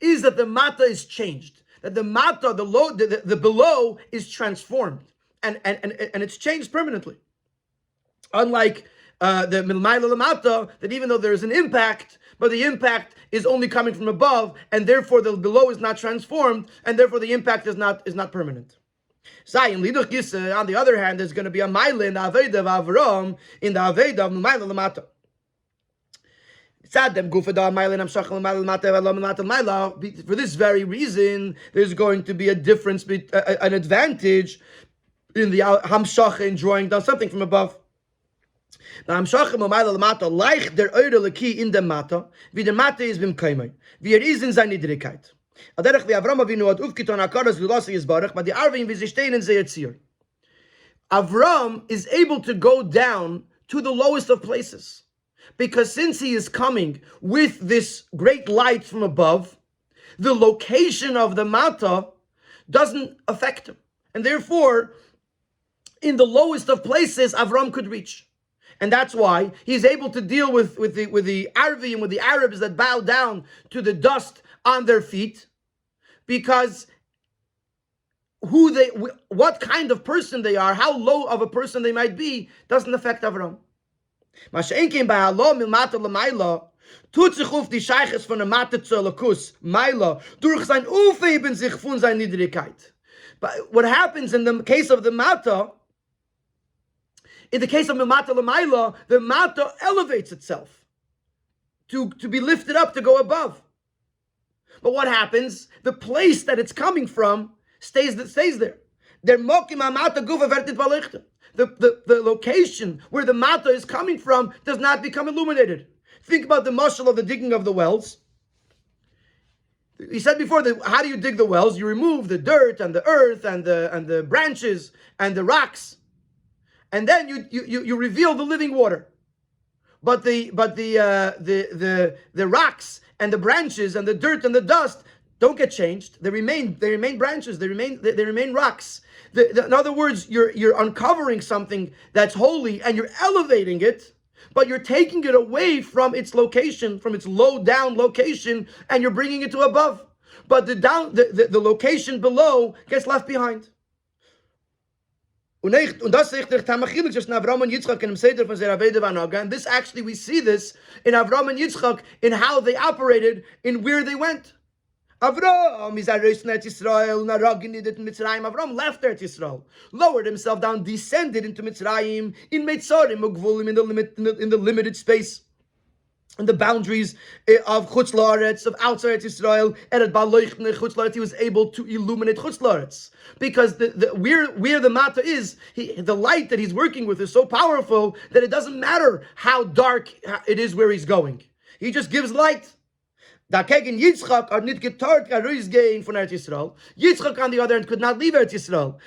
is that the Mata is changed. That the Mata, the below, is transformed. And it's changed permanently. Unlike the Milmaila L'Mata, that even though there is an impact, but the impact is only coming from above, and therefore the below is not transformed, and therefore the impact is not permanent. On the other hand, there's going to be a Maila in the Aveda of Avram, in the Aveda of Milmaila L'Mata. For this very reason, there's going to be a difference, an advantage in the Hamshach in drawing down something from above. The Hamshach like der Eure Leki in dem Mata, wie der Mata is bim Kaimai, wie is in seine Niedrigkeit. Aderech wie Avram Avinu hat aufgetan Akaras Lulasi Yisbarach, but the Arvim wie sie stehen in Seyetzir. Avram is able to go down to the lowest of places. Because since he is coming with this great light from above, the location of the Mata doesn't affect him. And therefore, in the lowest of places, Avram could reach. And that's why he's able to deal with the Arvi and with the Arabs that bow down to the dust on their feet, because what kind of person they are, how low of a person they might be, doesn't affect Avram. Mashen came by Allah milmata lemaila, tut sich auf die Scheiches von der Mathe zur Lakus, Maila, durch sein Aufheben sich von seiner Niedrigkeit. But what happens in the case of the Mata, in the case of the Mata lemaila, the Mata elevates itself to be lifted up, to go above. But what happens? The place that it's coming from stays there. The location where the mata is coming from does not become illuminated. Think about the mashal of the digging of the wells. He said before that how do you dig the wells? You remove the dirt and the earth and the branches and the rocks, and then you reveal the living water. But the rocks and the branches and the dirt and the dust don't get changed. They remain branches. They remain rocks. In other words, you're uncovering something that's holy and you're elevating it, but you're taking it away from its location, from its low down location, and you're bringing it to above. But the location below gets left behind. And this actually, we see this in Avram and Yitzchak, in how they operated, in where they went. Avram left Eretz Yisrael, lowered himself down, descended into Mitzrayim, in Meitzarim, in the limited space, in the boundaries of Chutz La'aretz, of outside Yisrael, he was able to illuminate Chutz La'aretz. Because where the Mata is, the light that he's working with is so powerful that it doesn't matter how dark it is where he's going. He just gives light. Yitzchak are not getart gain from Eretz Yisrael. Yitzchak, on the other hand, could not leave Eretz Yisrael.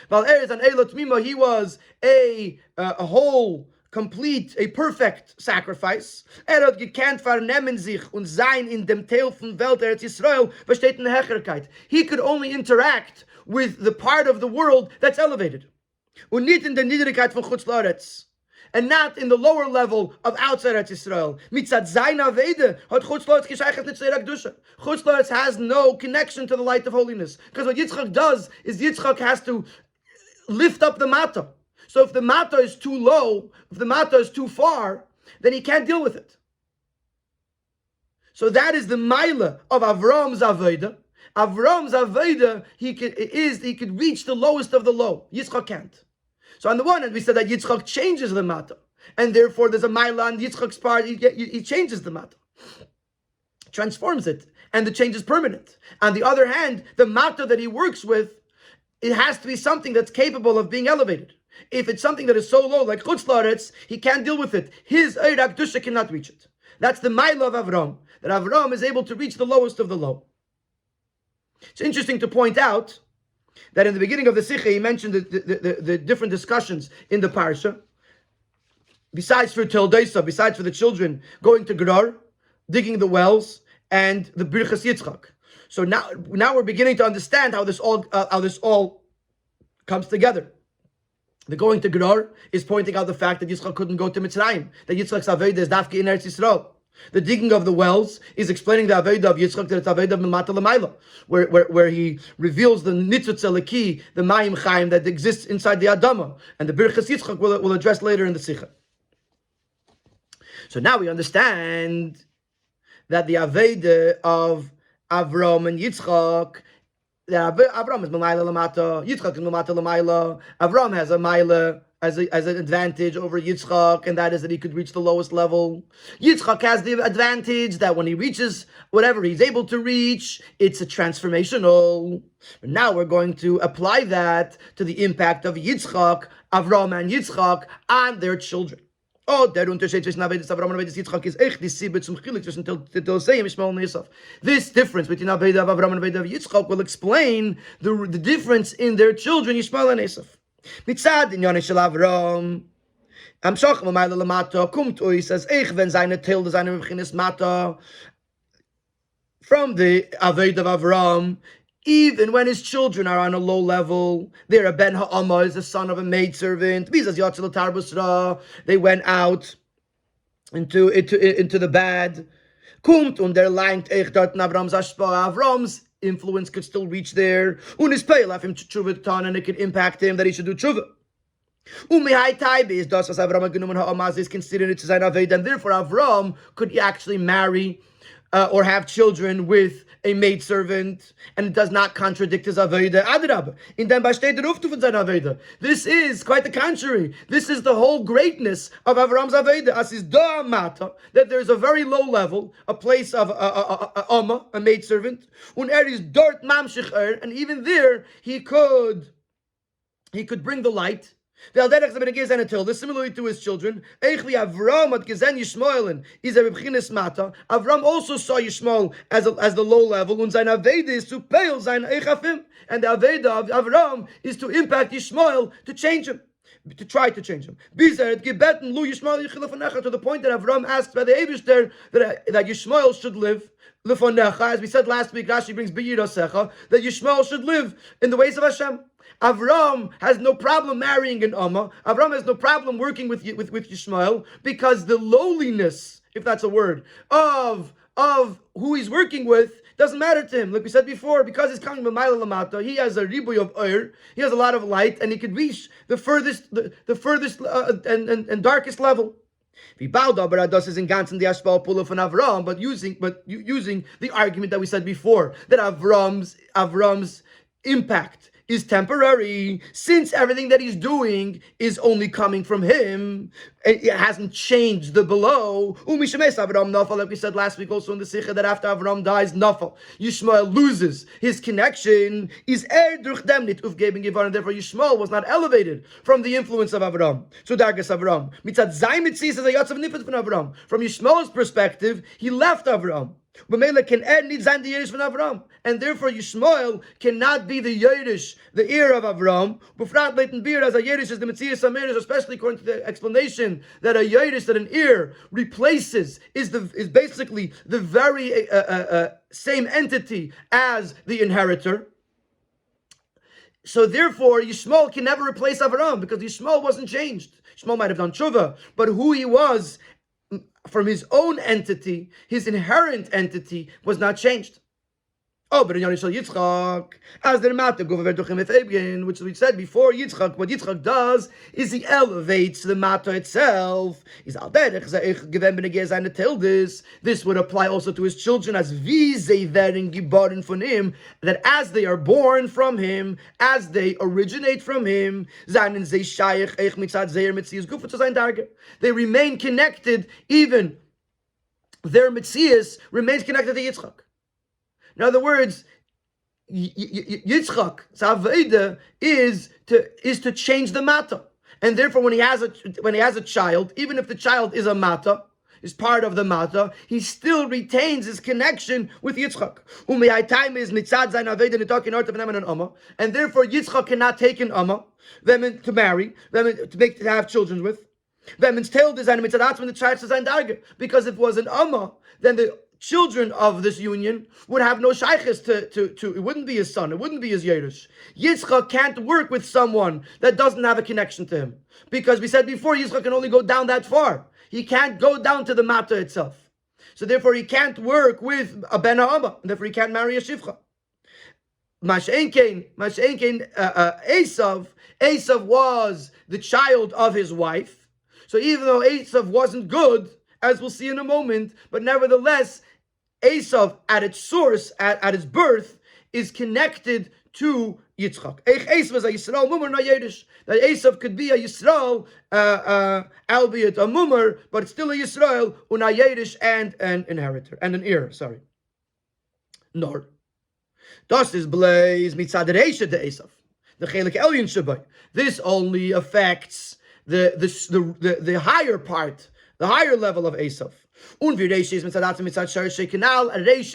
He was a whole, complete, a perfect sacrifice. He could only interact with the part of the world that's elevated. And not in the lower level of outside Eretz Yisrael. Chutz La'aretz has no connection to the light of holiness. Because what Yitzchak does is Yitzchak has to lift up the Mata. So if the Mata is too low, if the Mata is too far, then he can't deal with it. So that is the Maila of Avram's Aveda. Avram's Aveda, he could reach the lowest of the low. Yitzchak can't. So on the one hand, we said that Yitzchak changes the Mata, and therefore there's a Maila on Yitzchak's part, he changes the Mata, transforms it, and the change is permanent. On the other hand, the Mata that he works with, it has to be something that's capable of being elevated. If it's something that is so low, like Chutz La'aretz, he can't deal with it. His Eir HaKdusha cannot reach it. That's the Maila of Avram, that Avram is able to reach the lowest of the low. It's interesting to point out that in the beginning of the Sikha, he mentioned the different discussions in the Parsha. Besides for Toldos, besides for the children going to Gourarie, digging the wells, and the Birchas Yitzchak. So now we're beginning to understand how this all comes together. The going to Gourarie is pointing out the fact that Yitzchak couldn't go to Mitzrayim, that Yitzchak's Aveda is Dafki in Eretz Yisrael. The digging of the wells is explaining the Aveda of Yitzchak, that it's Aveda of Mata L'mayla, where he reveals the Nitzutz Eleki, the Mayim Chaim that exists inside the Adama. And the Birchas Yitzchak will address later in the Sikha. So now we understand that the Aveda of Avram and Yitzchak, that Avram is L'mayla L'mata, Yitzchak is L'mata L'mayla. Avram has a Mayla as an advantage over Yitzchak, and that is that he could reach the lowest level. Yitzchak has the advantage that when he reaches whatever he's able to reach, it's a transformational. But now we're going to apply that to the impact of Yitzchak, Avram and Yitzchak, on their children. Oh, der Unterschied zwischen Avedas Avram und Avedas Yitzchak ist echt die Sibbe zum Chelek zwischen Toldos and Ishmael and Yosef. This difference between Aveda of Avram and Aveda of Yitzchak will explain the difference in their children, Ishmael and Yosef. Mitzad in Yonah Shel Avram, am Shoch L'mayla L'mata, kumt ois as ich, wenn seine Tilde, seine Beginnis Mata, from the Aved of Avram, even when his children are on a low level. There, a ben ha'ama is the son of a maidservant. They went out into the bad. Kumt und der langt echt dort Avram's Ashpa. Avram's influence could still reach there. Und his payla him tshuva, and it could impact him that he should do tshuva. Umihai Taibe is das was Avram genommen ha'amaz is considered it to sein aved, and therefore Avram could actually marry or have children with a maidservant, and it does not contradict his Aveda. Adrab, in dem besteht der Ruftu von seiner Aveda. This is quite the contrary. This is the whole greatness of Avram's Aveda. As is da mata, that there's a very low level, a place of a maidservant. Und is dort mamshich and even there he could bring the light. Similarly to his children, Avram also saw Yishmael as the low level, and the Aveda of Avram is to impact Yishmael, to change him, to try to change him. To the point that Avram asks by the Eibishter that Yishmael should live. As we said last week, Rashi brings that Yishmael should live in the ways of Hashem. Avram has no problem marrying an Amma. Avram has no problem working with Yishmael, because the lowliness, if that's a word, of who he's working with doesn't matter to him. Like we said before, because he's coming from Maila Lamata, he has a ribuy of oir, he has a lot of light, and he could reach the furthest and darkest level. But using the argument that we said before, that Avram's impact is temporary, since everything that he's doing is only coming from him. It hasn't changed the below. Like we said last week also in the Sikha, that after Avram dies, Nafal, Yishmael loses his connection, and therefore Yishmael was not elevated from the influence of Avram. So Dargas Avram. From Yishmael's perspective, he left Avram. And therefore Yishmael cannot be the Yerush, the ear of Avram. As a Yerush is the Metzias HaMerush, especially according to the explanation that a Yerush, that an ear replaces, is basically the very same entity as the inheritor. So therefore Yishmael can never replace Avram, because Yishmael wasn't changed. Yishmael might have done tshuva, but who he was from his own entity, his inherent entity, was not changed. Oh, but in Yitzchak, as the matter which we said before, Yitzchak, what Yitzchak does is he elevates the matter itself. This would apply also to his children, as von him, that as they are born from him, as they originate from him, they remain connected, even their Metzias remains connected to Yitzchak. In other words, Yitzchak's Aveda is to change the mata, and therefore when he has a child, even if the child is a mata, is part of the mata, he still retains his connection with Yitzchak. And therefore Yitzchak cannot take an amma, them to marry, them to have children with. Because if it was an amma, then the children of this union would have no shaykhis to it wouldn't be his son, it wouldn't be his Yerush. Yitzchak can't work with someone that doesn't have a connection to him, because we said before Yitzchak can only go down that far. He can't go down to the mata itself. So therefore he can't work with a ben ha'ama, and therefore he can't marry a shivcha. Esav was the child of his wife. So even though Esav wasn't good, as we'll see in a moment, but nevertheless, Esav at its source, at its birth, is connected to Yitzchak. That Esav could be a Yisrael, albeit a mummer, but it's still a Yisrael, una Yerish, and an inheritor, and an heir, sorry. Nor. Das is blaze mitzad reisha de Esav. The Chelek Elyon Shabbai. This only affects the higher part, the higher level of Esav. Reisha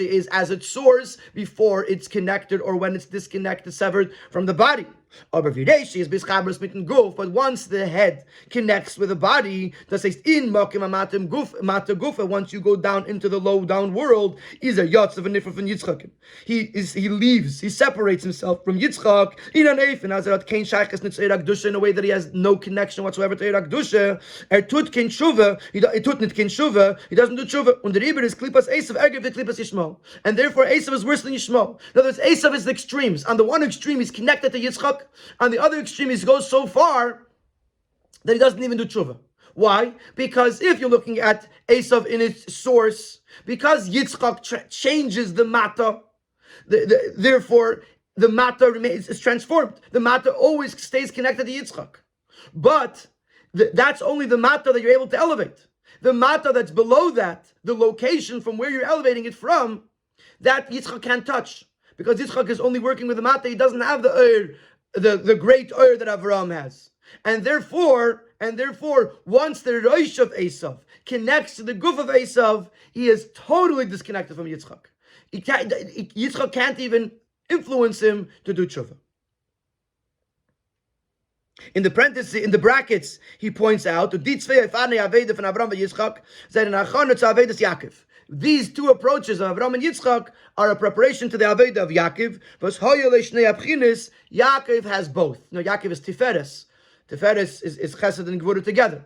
is as its source before it's connected, or when it's disconnected, severed from the body. Aber Videshi is bischabers mit dem Guf, but once the head connects with the body, das heißt in Mokim Amatim Guf, Mata Gufa, once you go down into the low down world, is a Yotz of a Nifra from Yitzchak. He leaves, he separates himself from Yitzchak in an Eifen, as er kein Shaykhs nit zu Erak Dusha, in a way that he has no connection whatsoever to Erak Dusha. Tut kein Shuva, tut nit kein Shuva, he doesn't do Shuva. Und der Iber is Klippas Esav, Ergev the Klippas Yishmael. And therefore Esav is worse than Yishmael. In other words, Esav is the extremes. On the one extreme, he's connected to Yitzchak. On the other extreme, he goes so far that he doesn't even do tshuva. Why? Because if you're looking at Esav in its source, because Yitzchak changes the matter, therefore the matter is transformed. The matter always stays connected to Yitzchak. But that's only the matter that you're able to elevate. The matter that's below that, the location from where you're elevating it from, that Yitzchak can't touch. Because Yitzchak is only working with the matter, he doesn't have the great oir that Avraham has. And therefore, once the Rosh of Esav connects to the Guf of Esav, he is totally disconnected from Yitzchak. Yitzchak can't even influence him to do tshuva. In the brackets, he points out, these two approaches of Avraham and Yitzchak are a preparation to the Aveda of Yaakov. Yaakov has both. Yaakov is Tiferes. Tiferes is Chesed and Gvura together.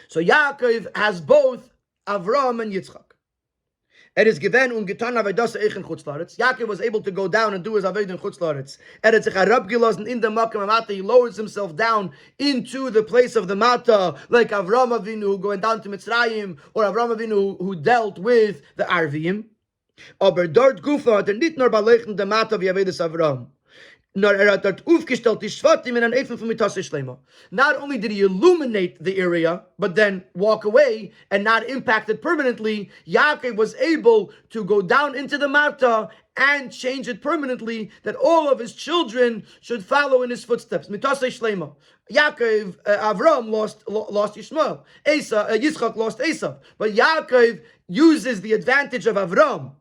So Yaakov has both Avraham and Yitzchak. It is given getan Avedas eich in Chutz La'aretz. Yaakov was able to go down and do his Aved in Chutz La'aretz. And it's in the Makom Amata, he lowers himself down into the place of the Mata, like Avraham Avinu going down to Mitzrayim, or Avraham Avinu who dealt with the Arvim. Aber dort Gufa hat nicht nur belechen the Mata wie Avedas Avraham. Not only did he illuminate the area, but then walk away and not impact it permanently, Yaakov was able to go down into the Mata and change it permanently, that all of his children should follow in his footsteps. Yaakov, Avram lost Yishmael. Yitzchak lost Esav. But Yaakov uses the advantage of Avram,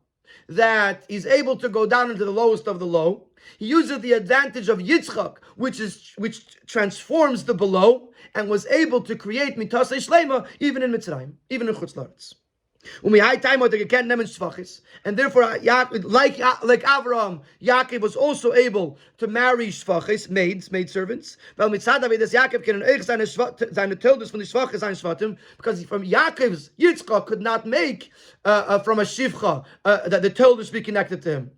that he's able to go down into the lowest of the low. He uses the advantage of Yitzchak, which transforms the below, and was able to create mitasei shleima even in Mitzrayim, even in Chutz La'aretz. And therefore, like Avraham, Yaakov was also able to marry shvachis, maid servants. Because from Yaakov's Yitzchak could not make from a shivcha that the Toldos be connected to him,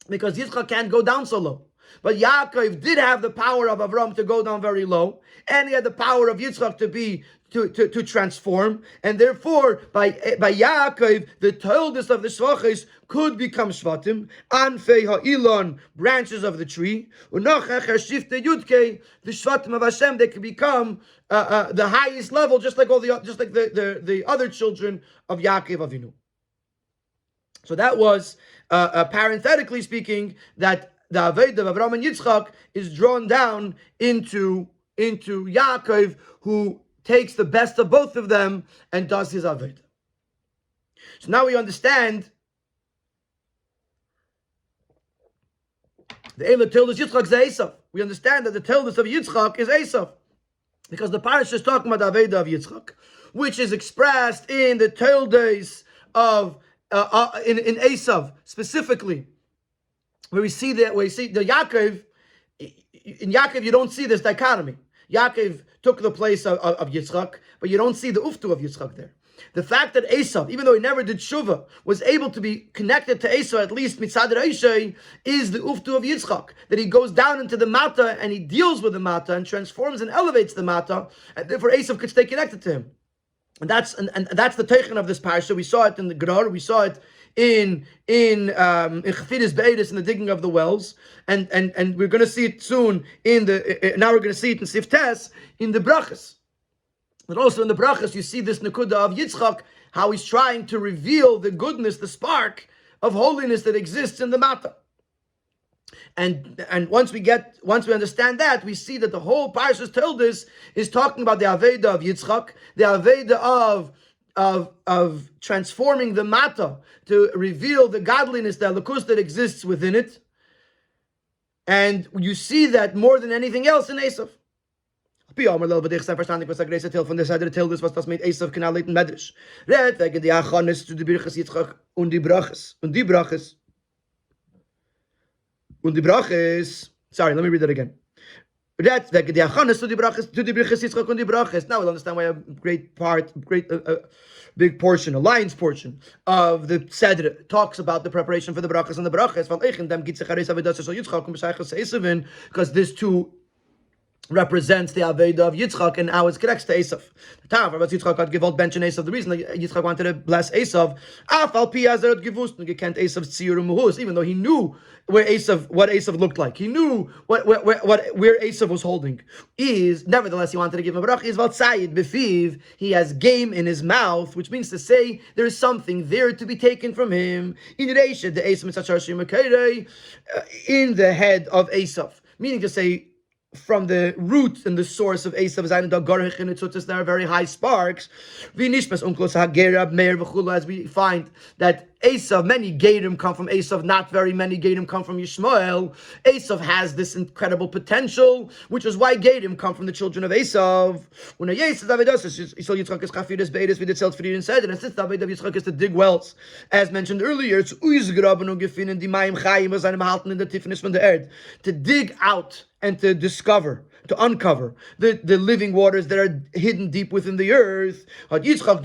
because Yitzchak can't go down so low. But Yaakov did have the power of Avram to go down very low, and he had the power of Yitzchak to transform, and therefore by Yaakov the Toldos of the Shvachis could become Shvatim, Anfei Ha'ilon, branches of the tree, Unochacher Shifte Yudke, the Shvatim of Hashem, they could become the highest level, just like the other children of Yaakov Avinu. So that was parenthetically speaking, that the Aved of Avraham and Yitzchak is drawn down into Yaakov, who takes the best of both of them and does his Aved. So now we understand the Eila Toldos Yitzchak is Esav. We understand that the Toldos of Yitzchak is Esav, because the parasha is talking about the Aved of Yitzchak, which is expressed in the Toldos of in Esav specifically, where we see the Yaakov. In Yaakov, you don't see this dichotomy. Yaakov took the place of Yitzchak, but you don't see the uftu of Yitzchak there. The fact that Esav, even though he never did Shuvah, was able to be connected to Esav, at least mitzad Reishei, is the uftu of Yitzchak, that he goes down into the Mata and he deals with the Mata and transforms and elevates the Mata, and therefore Esav could stay connected to him. And that's the teichen of this parasha. We saw it in the Gourarie, we saw it in Chafidus Be'edus, in the digging of the wells, and we're going to see it soon now we're going to see it in Siftes in the brachas. But also in the brachas, you see this nekuda of Yitzchak, how he's trying to reveal the goodness, the spark of holiness that exists in the Mata. And once we understand that, we see that the whole parasha's Toldos is talking about the Aveda of Yitzchak, the Aveda of transforming the Mata to reveal the godliness, the Elokus that exists within it. And you see that more than anything else in Esav. Verstandig was der größte Teil von der Seite der Toldos, was das mit Esav kanal in Medrash. Red wegen die Achanes zu die Birchas Yitzchak und die Braches. Sorry, let me read that again. Red wegen die Achanes zu die Birchas Yitzchak und die Braches. Now we'll understand why a big portion, a lion's portion of the Seder talks about the preparation for the Brachas and the Brachas. Because this too represents the Aveda of Yitzchak and how it connects to Esav. The time was Yitzchak had given bench Esav. The reason that Yitzchak wanted to bless Esav, even though he knew what Esav looked like, he knew where Esav was holding. Nevertheless he wanted to give him a bracha. Is Valtzayid befiv. He has game in his mouth, which means to say there is something there to be taken from him. In the head of Esav, meaning to say, from the root and the source of Esav, there are very high sparks. As we find that Esav, many Gerim come from Esav, not very many Gerim come from Yishmael. Esav has this incredible potential, which is why Gerim come from the children of Esav. When a said, and since the Aved of Yitzchak is to dig wells, as mentioned earlier, it's to dig out and to discover, to uncover the living waters that are hidden deep within the earth. What Yitzchak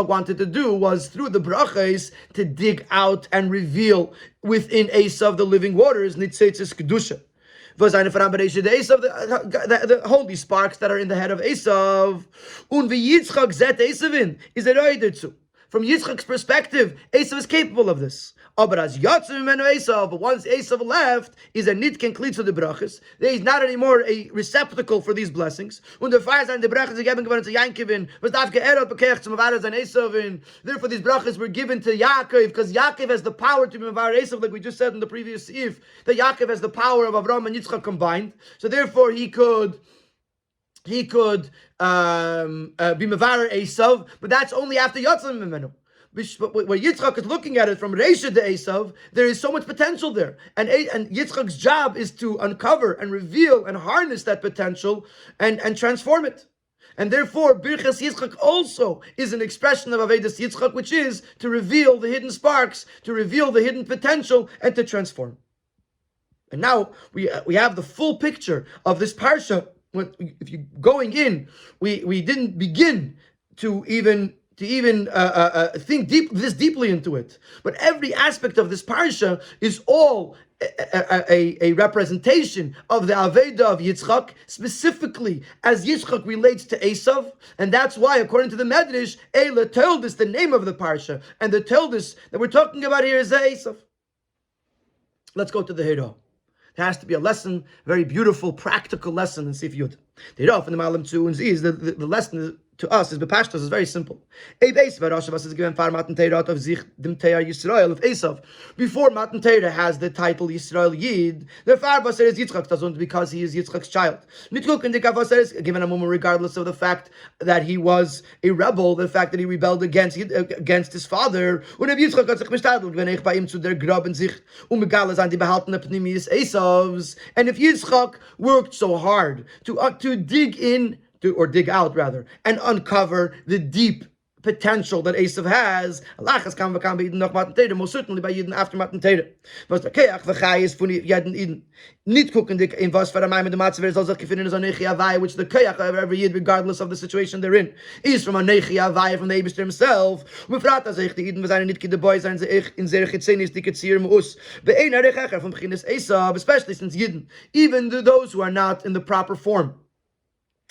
wanted to do was through the brachas to dig out and reveal within Esav the living waters, nitzetzes kedusha. The holy sparks that are in the head of Esav. From Yitzchak's perspective, Esav is capable of this. But once Esav left, is a nitken klitz the brachas. There is not anymore a receptacle for these blessings. Und der Feier sein die brachas gegeben geworden zu Yankivin, was darf geerot bekecht zum Mavaras and Esavin. Therefore, these brachas were given to Yaakov because Yaakov has the power to be Mavar Esav, like we just said in the previous if that Yaakov has the power of Avraham and Yitzchak combined. So therefore, he could be Mavar Esav, but that's only after Yotzim Mimenu. But where Yitzchak is looking at it from Reisha to Esav, there is so much potential there. And Yitzchak's job is to uncover and reveal and harness that potential and transform it. And therefore, Birchas Yitzchak also is an expression of Avedas Yitzchak, which is to reveal the hidden sparks, to reveal the hidden potential, and to transform. And now we have the full picture of this parsha. If you going in, we didn't begin to even think deeply into it. But every aspect of this parsha is all a representation of the Aveda of Yitzchak, specifically as Yitzchak relates to Esav, and that's why, according to the Medrash, Eila Toldos, the name of the parsha, and the Toldos that we're talking about here is Esav. Let's go to the Hero. There has to be a lesson, very beautiful, practical lesson in Sif Yud. The Hero from the Malam 2 and Z is the lesson to us is Bepashtos is very simple. Before Matan Torah has the title Yisrael Yid, the Farbaser is Yitzchak Tazund because he is Yitzchak's child. Given a moment, regardless of the fact that he was a rebel, the fact that he rebelled against his father, and if Yitzchak worked so hard to dig in, or dig out rather, and uncover the deep potential that Esav has, most certainly by Yidden after Matan Torah. Was der Keach v'chayis von Yidden Eden. Nicht gucken dik in was for a maim in the matzah soll sich gefinden as a nechi avai, which the Keach of every Yid, regardless of the situation they're in, is from a nechi avai from the Eibishter himself. Mefrat as ich die Yidden, was eine nicht the boys sein sich in sehr Chitzenis die Ketzir Meus. Be'ein Arechacher from Beginnes Esav, especially since Yidden, even those who are not in the proper form,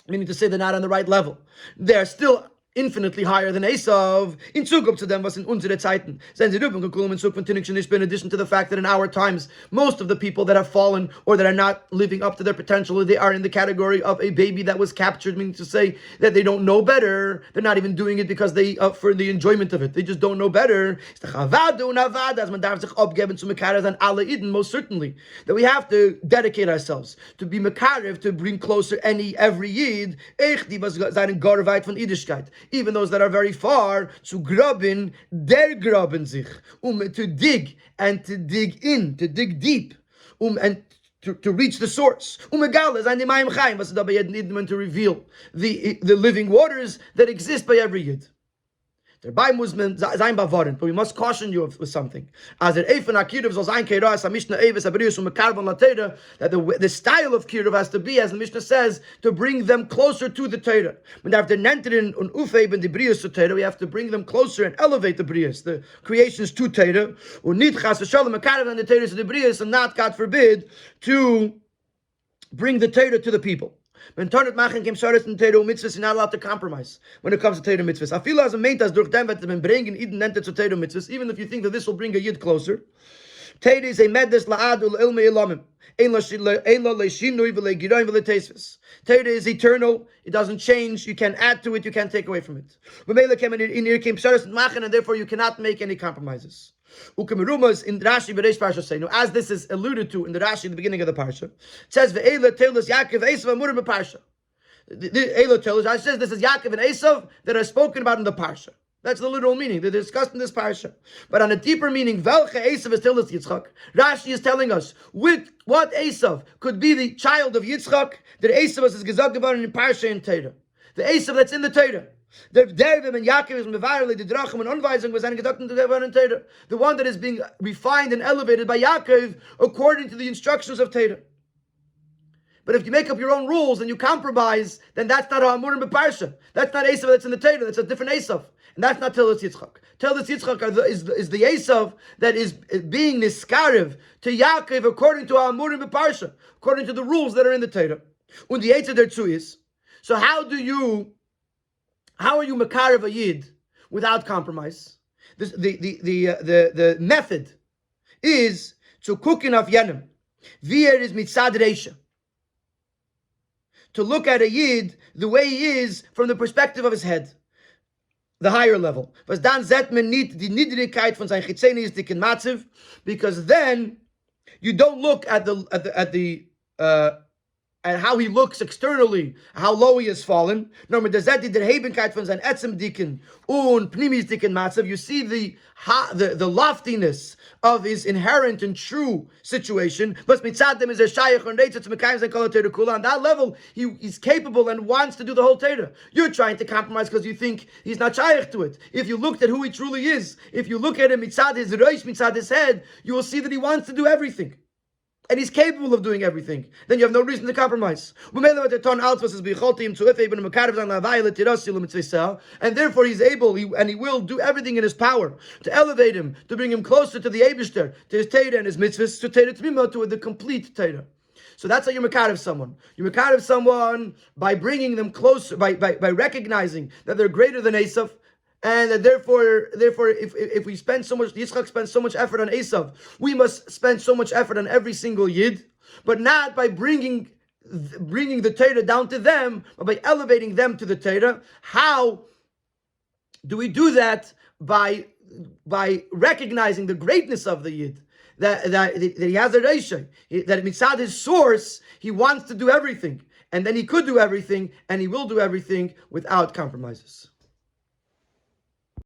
meaning to say they're not on the right level, they're still infinitely higher than Esav. In Zukunft to them was in unsere Zeiten. Seien sie Rüben gekommen in Zukunft in addition to the fact that in our times, most of the people that have fallen or that are not living up to their potential, they are in the category of a baby that was captured, meaning to say that they don't know better. They're not even doing it because they for the enjoyment of it. They just don't know better. Most certainly that we have to dedicate ourselves to be mekarev, to bring closer every yid, die was seinen Gourarie von Yiddishkeit. even those that are very far, zu graben, der graben sich, to dig and to dig in, to dig deep, and to reach the source. To reveal the living waters that exist by every Yid. But we must caution you with something. As that the style of kiruv has to be, as the Mishnah says, to bring them closer to the Torah. We have to bring them closer and elevate the brias, the creations to Torah. And the Torah to the brias, and not, God forbid, to bring the Torah to the people. When Tarnat Machen came Sharet and Torah mitzvahs, you're not allowed to compromise when it comes to Torah mitzvahs. I feel as a mentas durch dem wird man bringen Eden nennt to Torah mitzvahs, even if you think that this will bring a Yid closer. Torah is a medes la'ad ul ilmei elamim. Torah is eternal, it doesn't change, you can add to it, you can't take away from it. And therefore you cannot make any compromises. In Rashi Bereish Parsha say, as this is alluded to in the Rashi at the beginning of the Parsha, it says Ve'ela Toldos Yaakov Esav Amurim B'Parsha. The Eila Toldos says this is Yaakov and Esav that are spoken about in the Parsha. That's the literal meaning. They're discussed in this Parsha. But on a deeper meaning, Velche Esav is Toldos Yitzchak. Rashi is telling us with what Esav could be the child of Yitzchak that Esav is gesagt about in Parsha and Torah. The Esav that's in the Torah. The one that is being refined and elevated by Yaakov according to the instructions of Torah. But if you make up your own rules and you compromise, then that's not Amurim B'Parsha. That's not Esav that's in the Torah. That's a different Esav. And that's not Toldos Yitzchak. Toldos Yitzchak is the Esav that is being niskarev to Yaakov according to Amurim B'Parsha, according to the rules that are in the Torah. And the Eitzah derzu is, so how are you makarev a Yid without compromise? The method is to cook enough yanim. Vier is mitzad reisha. To look at a Yid the way he is from the perspective of his head, the higher level. Because then you don't look at and how he looks externally, how low he has fallen. You see the loftiness of his inherent and true situation. On that level, he's capable and wants to do the whole Torah. You're trying to compromise because you think he's not shaykh to it. If you looked at who he truly is, if you look at him mitzad his reish, mitzad his head, you will see that he wants to do everything. And he's capable of doing everything. Then you have no reason to compromise. And therefore he's able, and he will do everything in his power to elevate him, to bring him closer to the Eibishter, to his Torah and his mitzvahs, to Torah Tmima, to the complete Torah. So that's how you makarev someone. You makarev someone by bringing them closer, by recognizing that they're greater than Esav, and that therefore, if we spend so much, Yitzchak spends so much effort on Esav, we must spend so much effort on every single Yid, but not by bringing the Torah down to them, but by elevating them to the Torah. How do we do that? By recognizing the greatness of the Yid, that he has a reisha, that mitzad his source, he wants to do everything, and then he could do everything, and he will do everything without compromises.